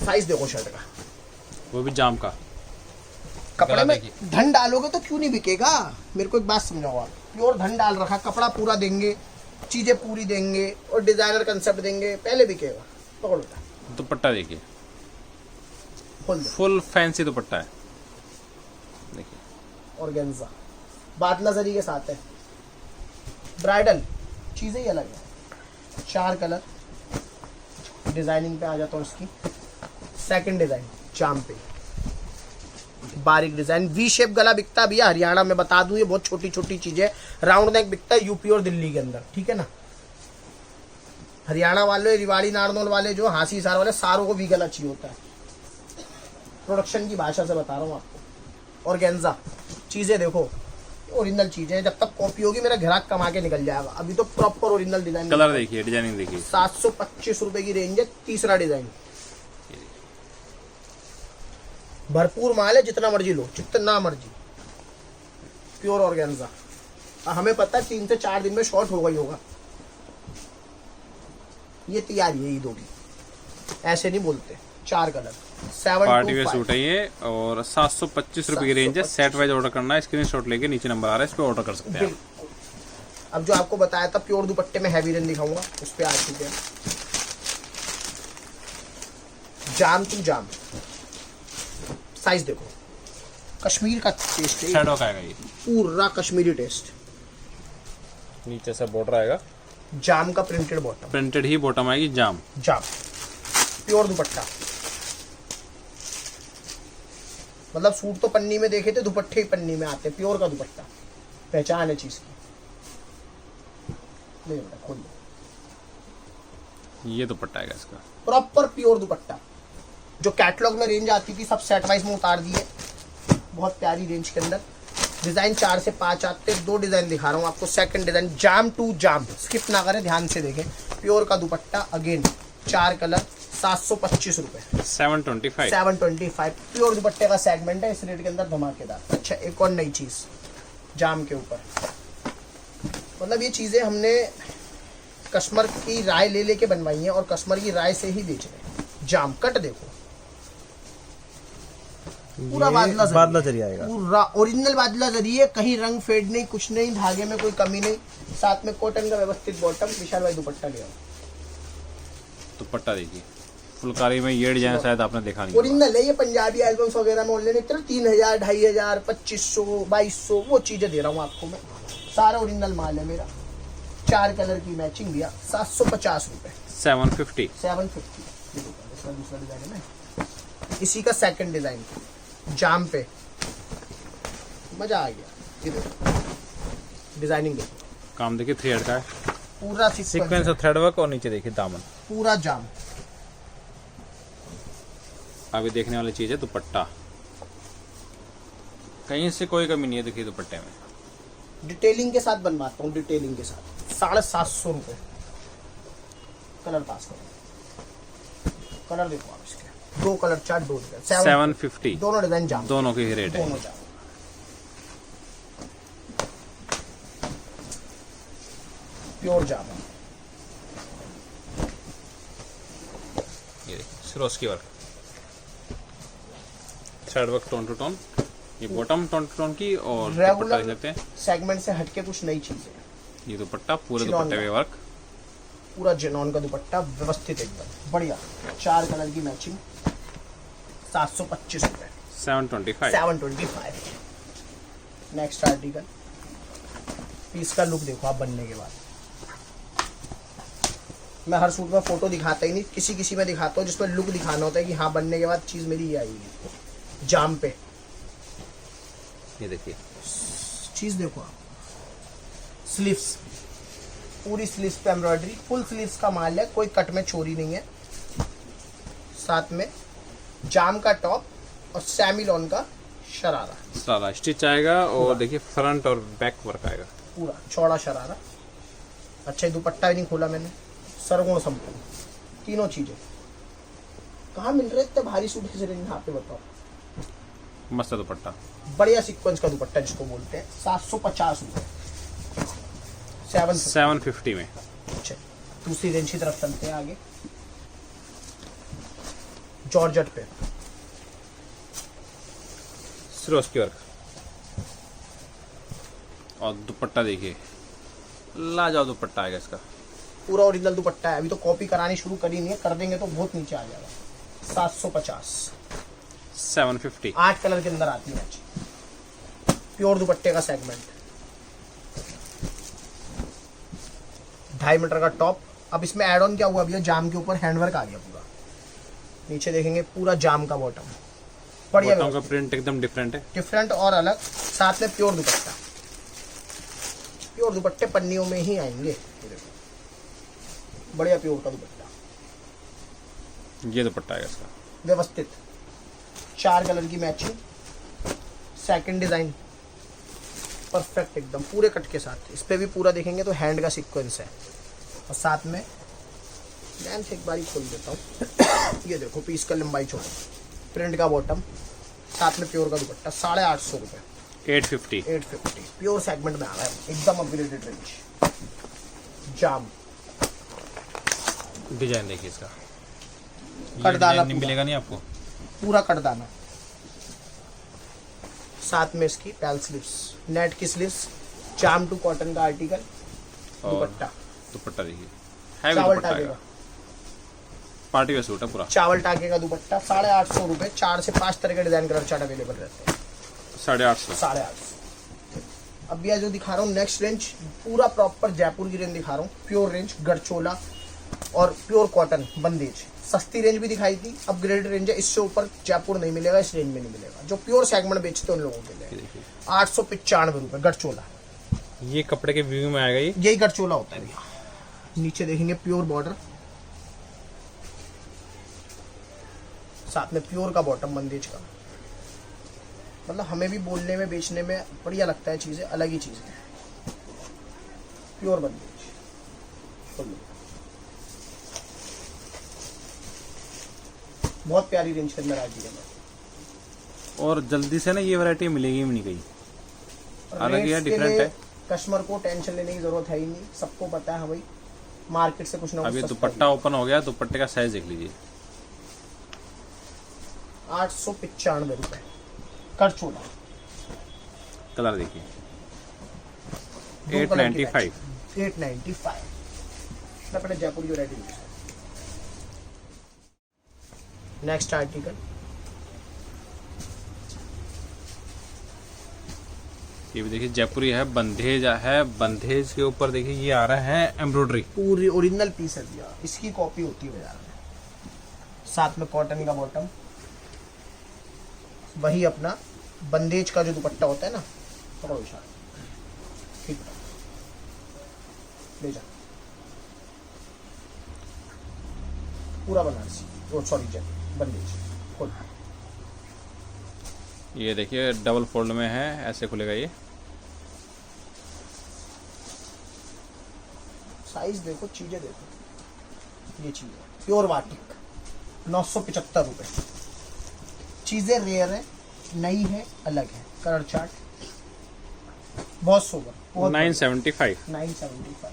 साइज देखो शर्ट का, वो भी जाम का। कपड़े गला में देखिए। धन डालोगे तो क्यों नहीं बिकेगा। मेरे को एक बात समझाओ आप, प्योर धन डाल रखा, कपड़ा पूरा देंगे, चीजें पूरी देंगे और डिजाइनर कंसेप्ट देंगे, पहले भी कहेगा। पकड़ो बेटा, दुपट्टा देखिए, खोल दो। फुल फैंसी दुपट्टा है देखिए। ऑर्गेन्जा बादला जरी के साथ है, ब्राइडल चीजें ही अलग है। 4 कलर, डिजाइनिंग पे आ जाता हूँ इसकी। सेकंड डिजाइन जाम पे बारीक डिजाइन, वी शेप गला बिकता भी है हरियाणा में, बता दूं ये बहुत छोटी छोटी चीजें। राउंड नेक बिकता है यूपी और दिल्ली के अंदर, ठीक है ना। हरियाणा वाले, रिवाड़ी नारनौल वाले, जो हांसी हिसार वाले, सारों को वी गला चाहिए होता है। प्रोडक्शन की भाषा से बता रहा हूँ आपको। ऑर्गेन्जा चीजें देखो, ओरिजिनल चीजें, जब तक कॉपी होगी मेरा ग्राहक कमा के निकल जाएगा। अभी तो प्रॉपर ओरिजिनल डिजाइन। कलर देखिए, डिजाइनिंग देखिए। 725 रुपए की रेंज है। तीसरा डिजाइन, भरपूर माल है, जितना मर्जी लो, जितना मर्जी। प्योर ऑर्गेन्जा, हमें पता है 3 से 4 दिन में शॉर्ट होगा ही होगा। ये तैयारी है ईदों की, ऐसे नहीं बोलते। 4 कलर, 7 पार्टी वेयर सूट है ये, और 725 रुपए की रेंज है। सेट वाइज ऑर्डर करना है, स्क्रीनशॉट लेके नीचे नंबर आ रहा है, इस पे ऑर्डर कर सकते हैं आप। अब जो आपको बताया था प्योर दुपट्टे में हैवी रेंज दिखाऊंगा, उस पे आ चुके हैं। जाम टू जाम, साइज देखो, कश्मीर का टेस्ट है, शैडो का आएगा ये, पूरा कश्मीरी टेस्ट। नीचे से बॉर्डर आएगा, जाम का प्रिंटेड बॉटम, प्रिंटेड ही बॉटम आएगी। जाम प्योर दुपट्टा, मतलब सूट तो पन्नी में देखे थे, दुपट्टे ही पन्नी में आते। प्योर का दुपट्टा, पहचान है चीज की। ले बेटा खोल लो, ये दुपट्टा आएगा इसका, प्रॉपर प्योर दुपट्टा। जो कैटलॉग में रेंज आती थी सब सेट वाइज में उतार दिए, बहुत प्यारी रेंज के अंदर। डिजाइन 4 से 5 आते, 2 डिजाइन दिखा रहा हूँ आपको। सेकंड डिजाइन जाम टू जाम, स्किप ना करें, ध्यान से देखें। प्योर का दुपट्टा, अगेन 4 कलर, 725 रुपए, 725। 725 प्योर दुपट्टे का सेगमेंट है, इस रेट के अंदर धमाकेदार। अच्छा, एक और नई चीज जाम के ऊपर, मतलब ये चीजें हमने कस्टमर की राय ले लेके बनवाई है और कस्टमर की राय से ही बेच रहे हैं। जाम कट देखो, पूरा बादला जरी आएगा, पूरा ओरिजिनल बादला जरी है, कहीं रंग फेड नहीं, कुछ नहीं, धागे में कोई कमी नहीं। साथ में कॉटन का व्यवस्थित बॉटम, विशाल भाई दुपट्टा ले आओ। दुपट्टा देखिए, फुलकारी में ये डिजाइन शायद आपने देखा नहीं होगा। ओरिजिनल है ये, पंजाबी एल्बम्स वगैरह में ऑनलाइन इतना 3000, 2500, 2500, 2200 वो चीजें दे रहा हूँ आपको मैं। सारा ओरिजिनल माल है मेरा। 4 कलर की मैचिंग दिया, 750 रुपए, 750। 750। इसका दूसरा डिजाइन है ना, इसी का सेकंड डिजाइन जाम पे, मजा आ गया। ये देखो डिजाइनिंग देखो, काम देखिए, थ्रेड का है, पूरा सीक्वेंस और थ्रेड वर्क, और नीचे देखिए दामन, पूरा जाम। अभी देखने वाली चीज है दुपट्टा, कहीं से कोई कमी नहीं है। देखिए दुपट्टे में डिटेलिंग के साथ बनवाता हूँ, डिटेलिंग के साथ। 750 रुपए। कलर पास करो, कलर देखो आप इसके, 2 कलर चार्ट, 2 डिजाइन, 750, दोनों डिजाइन जाम, दोनों के ही रेट है। दोनों जाम। प्योर जाम है। ये Swarovski work, thread work, tone to tone. ये बॉटम टोन टू टोन की, और दुपट्टा देख रेगुलर सकते हैं, सेगमेंट से हटके कुछ नई चीजें। ये दुपट्टा पूरे चिनॉन दुपट्टे का। पे वर्क, पूरा जेनॉन का दुपट्टा, व्यवस्थित एकदम बढ़िया। 4 कलर की मैचिंग, 725 रुपए, 725। 725। नेक्स्ट आर्टिकल, पीस का लुक देखो आप बनने के बाद। मैं हर सूट में फोटो दिखाता ही नहीं, किसी किसी में दिखाता हूँ जिसमें लुक दिखाना होता है कि हाँ बनने के बाद चीज मेरी ये आएगी। जाम पे ये देखिए, चीज देखो आप, स्लीव्स, पूरी स्लीव्स पे एम्ब्रॉयडरी, फुल स्लीव्स का माल है, कोई कट में चोरी नहीं है। साथ में जाम का टॉप और सेमी लॉन का शरारा, सारा स्टिच आएगा, और देखिए फ्रंट और बैक वर्क आएगा, पूरा चौड़ा शरारा। अच्छा, ये दुपट्टा भी नहीं खोला मैंने, सरगुण संपूर्ण, तीनों चीजें। कहाँ मिल रहे इतने भारी सूट किसी रेंज में, आप पे बताओ। मस्त दुपट्टा, बढ़िया सीक्वेंस का दुपट्टा जिसको बोलते हैं, 750 रुपए, 750 में। अच्छा, दूसरी रेंज की तरफ चलते हैं आगे। जॉर्जेट पे सिरोस्की वर्क, और दुपट्टा देखिए, लाजवाब दुपट्टा आएगा इसका। पूरा ओरिजिनल दुपट्टा है। अभी तो कॉपी करानी शुरू करी नहीं है, कर देंगे तो बहुत नीचे आ जाएगा। 750 750। 8 कलर के अंदर आती है। प्योर दुपट्टे का सेगमेंट, 2.5 मीटर का टॉप। अब इसमें एड ऑन क्या हुआ भैया, जाम के ऊपर हैंडवर्क आ गया पूरा। नीचे देखेंगे पूरा जाम का बॉटम, बढ़िया बॉटम का प्रिंट एकदम डिफरेंट है, डिफरेंट और अलग। साथ में प्योर दुपट्टा, प्योर दुपट्टे पन्नियों में ही आएंगे। ये देखो बढ़िया प्योर का दुपट्टा, ये दुपट्टा आएगा इसका व्यवस्थित। 4 कलर की मैचिंग, सेकंड डिजाइन परफेक्ट एकदम पूरे कट के साथ। इस पे भी पूरा देखेंगे तो हैंड का सीक्वेंस है। और साथ में लेंथ एक बारी खोल देता हूँ। ये देखो पीस का लंबाई छोटा, प्रिंट का बॉटम, साथ में प्योर का दुपट्टा। 850 रुपये, 850। 850 प्योर सेगमेंट में आ रहा है, एकदम अपग्रेडेड रेंज। जाम डिजाइन देखिए इसका, कटदाना नहीं मिलेगा नहीं आपको, पूरा कटदाना। साथ में इसकी पैल स्लीव्स, नेट की स्लीव्स, जाम टू कॉटन का आर्टिकल, और दुपट्टा दुपट्टा देखिए हैवी चावल दुपट्टा टाके आएगा, का, पार्टी वेयर सूट है पूरा। चावल टाके का दुपट्टा। 850 रुपये। 4 से 5 तरह के डिजाइन कलर चार्ट अवेलेबल रहते हैं। 850। 850। अब भैया जो दिखा रहा हूँ नेक्स्ट रेंज, पूरा प्रॉपर जयपुर की रेंज दिखा रहा हूँ। प्योर रेंज, गढ़चोला और प्योर कॉटन बंदेज। सस्ती रेंज भी दिखाई थी, अपग्रेड रेंज है। इससे ऊपर जयपुर नहीं मिलेगा, इस रेंज में नहीं मिलेगा। जो प्योर सेगमेंट बेचते हैं उन लोगों के लिए 895 रुपये गढ़चोला। ये कपड़े के व्यू में आएगा, ये यही गढ़चोला होता है भैया। नीचे देखेंगे प्योर बॉर्डर, साथ में प्योर का बॉटम बंदेज का। मतलब हमें भी बोलने में बेचने में बढ़िया लगता है, चीजें अलग ही चीज है। प्योर बंदेज, बहुत प्यारी रेंज के अंदर आ गई है। और जल्दी से ना ये वैरायटी मिलेगी भी नहीं कहीं, हालांकि यार डिफरेंट है। कस्टमर को टेंशन लेने की जरूरत है ही नहीं, सबको पता है भाई मार्केट से कुछ ना कुछ अभी सस्ता दुपट्टा ओपन हो गया, दुपट्टे का साइज देख लीजिए। 895 रुपए करचोला। कलर देखिए, 895। 895। 895 अपने जयपुर की वैरायटी। नेक्स्ट आर्टिकल, ये भी देखिए जयपुरी है, बंधेज है। बंधेज के ऊपर देखिए ये आ रहा है एम्ब्रॉयडरी, पूरी ओरिजिनल पीस है भैया, इसकी कॉपी होती है बाजार में। साथ में कॉटन का बॉटम, वही अपना बंदेज का जो दुपट्टा होता है ना, पकड़ो इशारा, ठीक ले जा। पूरा बनारसी, ओ सॉरी जय बंदेज खोल। ये देखिए डबल फोल्ड में है, ऐसे खुलेगा ये। साइज देखो, चीजें देखो, ये चीज है प्योर वाटिक। 975 रुपए। चीजें रेयर है, नई है, अलग है। कलर चार्ट बहुत सोबर, बहुत 975। 975।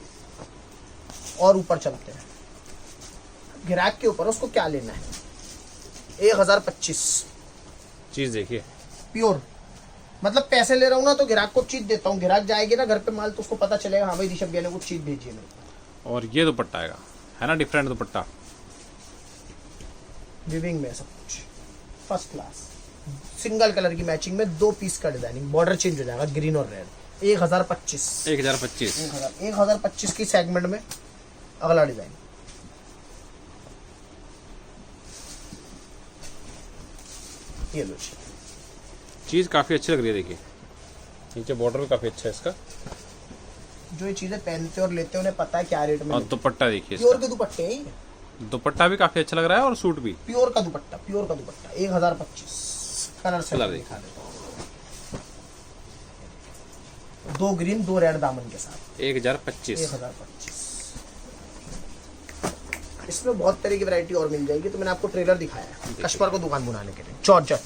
और ऊपर चलते हैं, ग्राहक के ऊपर उसको क्या लेना है। 1025 चीज देखिए, प्योर। मतलब पैसे ले रहा हूँ ना तो ग्राहक को चीज देता हूँ। ग्राहक जाएगी ना घर पे माल तो उसको पता चलेगा, हाँ भाई ऋषभ भैया ने कुछ चीज भेजी है मेरे को। और ये दुपट्टा आएगा, है ना डिफरेंट दुपट्टा, विविंग में सब कुछ फर्स्ट क्लास। सिंगल कलर की मैचिंग में 2 पीस का डिजाइनिंग, बॉर्डर चेंज हो जाएगा ग्रीन और रेड। 1025। 1025। 1025 की सेगमेंट में अगला डिजाइन। ये लो, चीज काफी अच्छी लग रही है, देखिए नीचे बॉर्डर भी काफी अच्छा है इसका। जो ये चीजें पहनते और लेते हैं उन्हें पता है क्या रेट में। और दुपट्टा देखिए प्योर इसका, के दुपट्टे हैं ये। दुपट्टा भी काफी अच्छा लग रहा है और सूट भी। प्योर का दुपट्टा, प्योर का दुपट्टा। 1025। कलर से कलर दिखा देता हूं। 2 ग्रीन 2 रेड दामन के साथ 1025। 1025। इसमें बहुत तरह की वैरायटी और मिल जाएगी, तो मैंने आपको ट्रेलर दिखाया है कस्टमर को दुकान बनाने के लिए। जॉर्जेट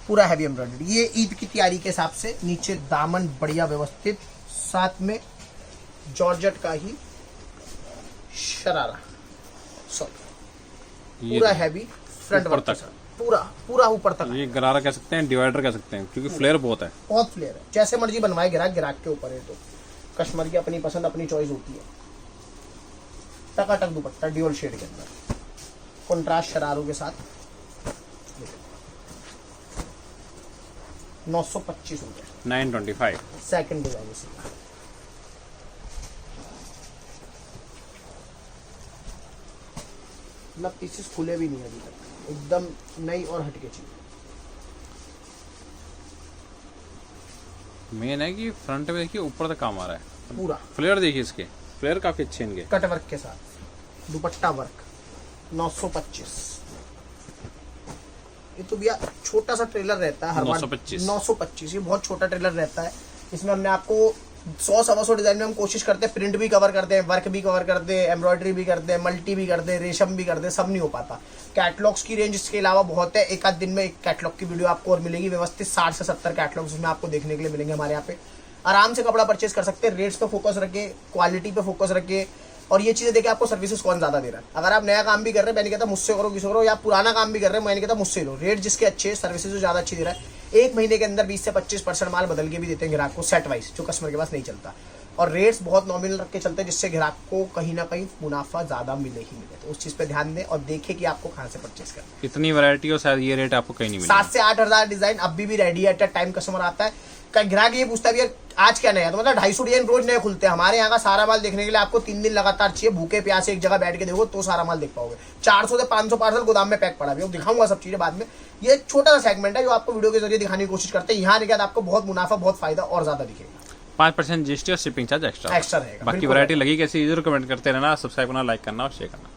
पूरा हैवी एम्ब्रॉयडरी। ये ईद की तैयारी के हिसाब से नीचे दामन बढ़िया व्यवस्थित, साथ में जॉर्जेट का ही शरारा, सॉरी पूरा हैवी फ्रंट ऊपर वर्क के तक। साथ, पूरा पूरा ऊपर तक। ये गरारा कह सकते हैं, डिवाइडर कह सकते हैं, क्योंकि फ्लेयर बहुत है। बहुत फ्लेयर है, जैसे मर्जी बनवाए ग्राहक, ग्राहक के ऊपर है। तो कस्टमर की अपनी पसंद अपनी चॉइस होती है। टकाटक दुपट्टा ड्यूल शेड के अंदर कॉन्ट्रास्ट शरारों के साथ 925 रुपए 925। सेकंड डिजाइन इसका। मतलब पीसेस खुले भी नहीं अभी तक, एकदम नई और हटके चीज। मेन है कि फ्रंट में देखिए ऊपर तक काम आ रहा है पूरा फ्लेयर, देखिए इसके फ्लेयर काफी अच्छे इनके। कट वर्क के साथ दुपट्टा वर्क 925। ये तो भैया छोटा सा ट्रेलर रहता है हर बार 925। ये बहुत छोटा ट्रेलर रहता है। इसमें हमने आपको 100-125 डिजाइन में हम कोशिश करते हैं प्रिंट भी कवर करते हैं, वर्क भी कवर करते हैं, एम्ब्रॉयडरी भी करते हैं, मल्टी भी करते हैं, रेशम भी करते हैं, सब नहीं हो पाता। कैटलॉग्स की रेंज इसके अलावा बहुत है। एक आध दिन में एक कैटलॉग की वीडियो आपको और मिलेगी व्यवस्थित। 60 से 70 कैटलॉग्स इसमें आपको देखने के लिए मिलेंगे हमारे यहाँ पे। आराम से कपड़ा परचेज कर सकते हैं। रेट्स पे फोकस रखिए, क्वालिटी पे फोकस रखिए, और ये चीजें देखिए आपको सर्विसेज कौन ज्यादा दे रहा है। अगर आप नया काम भी कर रहे हैं, मैं नहीं कहता मुझसे करो किसी करो, या पुराना काम भी कर रहे हैं, मैं नहीं कहता मुझसे लो। रेट जिसके अच्छे, सर्विसेज जो ज्यादा अच्छी दे रहा है, 1 महीने के अंदर 20 से 25% माल बदल के भी देते हैं ग्राहक को सेट वाइज, जो कस्टमर के पास नहीं चलता। और रेट्स बहुत नॉमिनल रख के चलते हैं, जिससे ग्राहक को कहीं ना कहीं मुनाफा ज्यादा मिले ही मिले। तो उस चीज पे ध्यान दें और देखें कि आपको कहाँ से परचेज करना है। इतनी वैरायटी और शायद ये रेट आपको कहीं नहीं मिलेगा। 7 से 8 हजार डिजाइन अभी भी रेडी है। एट अ टाइम कस्टमर आता है, कई ग्राहक ये पूछता है भैया आज क्या नया है, तो मतलब 250 डिजाइन रोज नए खुलते हैं। हमारे यहाँ का सारा माल देखने के लिए आपको 3 दिन लगातार चाहिए। भूखे प्यासे एक जगह बैठ के देखो तो सारा माल देख पाओगे। 400 से 500 पार्सल गोदाम में पैक पड़ा भी, दिखाऊंगा सब चीजें बाद में। ये एक छोटा सा सेगमेंट है जो आपको वीडियो के जरिए दिखाने की कोशिश करते हैं। यहाँ देखिए आपको बहुत मुनाफा, बहुत फायदा और ज्यादा दिखेगा। 5% जीएसटी और शिपिंग चार्ज एक्स्ट्रा एक्स्ट्रा रहेगा। बाकी वैरायटी लगी कैसी, जरूर कमेंट करते रहना, सब्सक्राइब करना, लाइक करना और शेयर करना।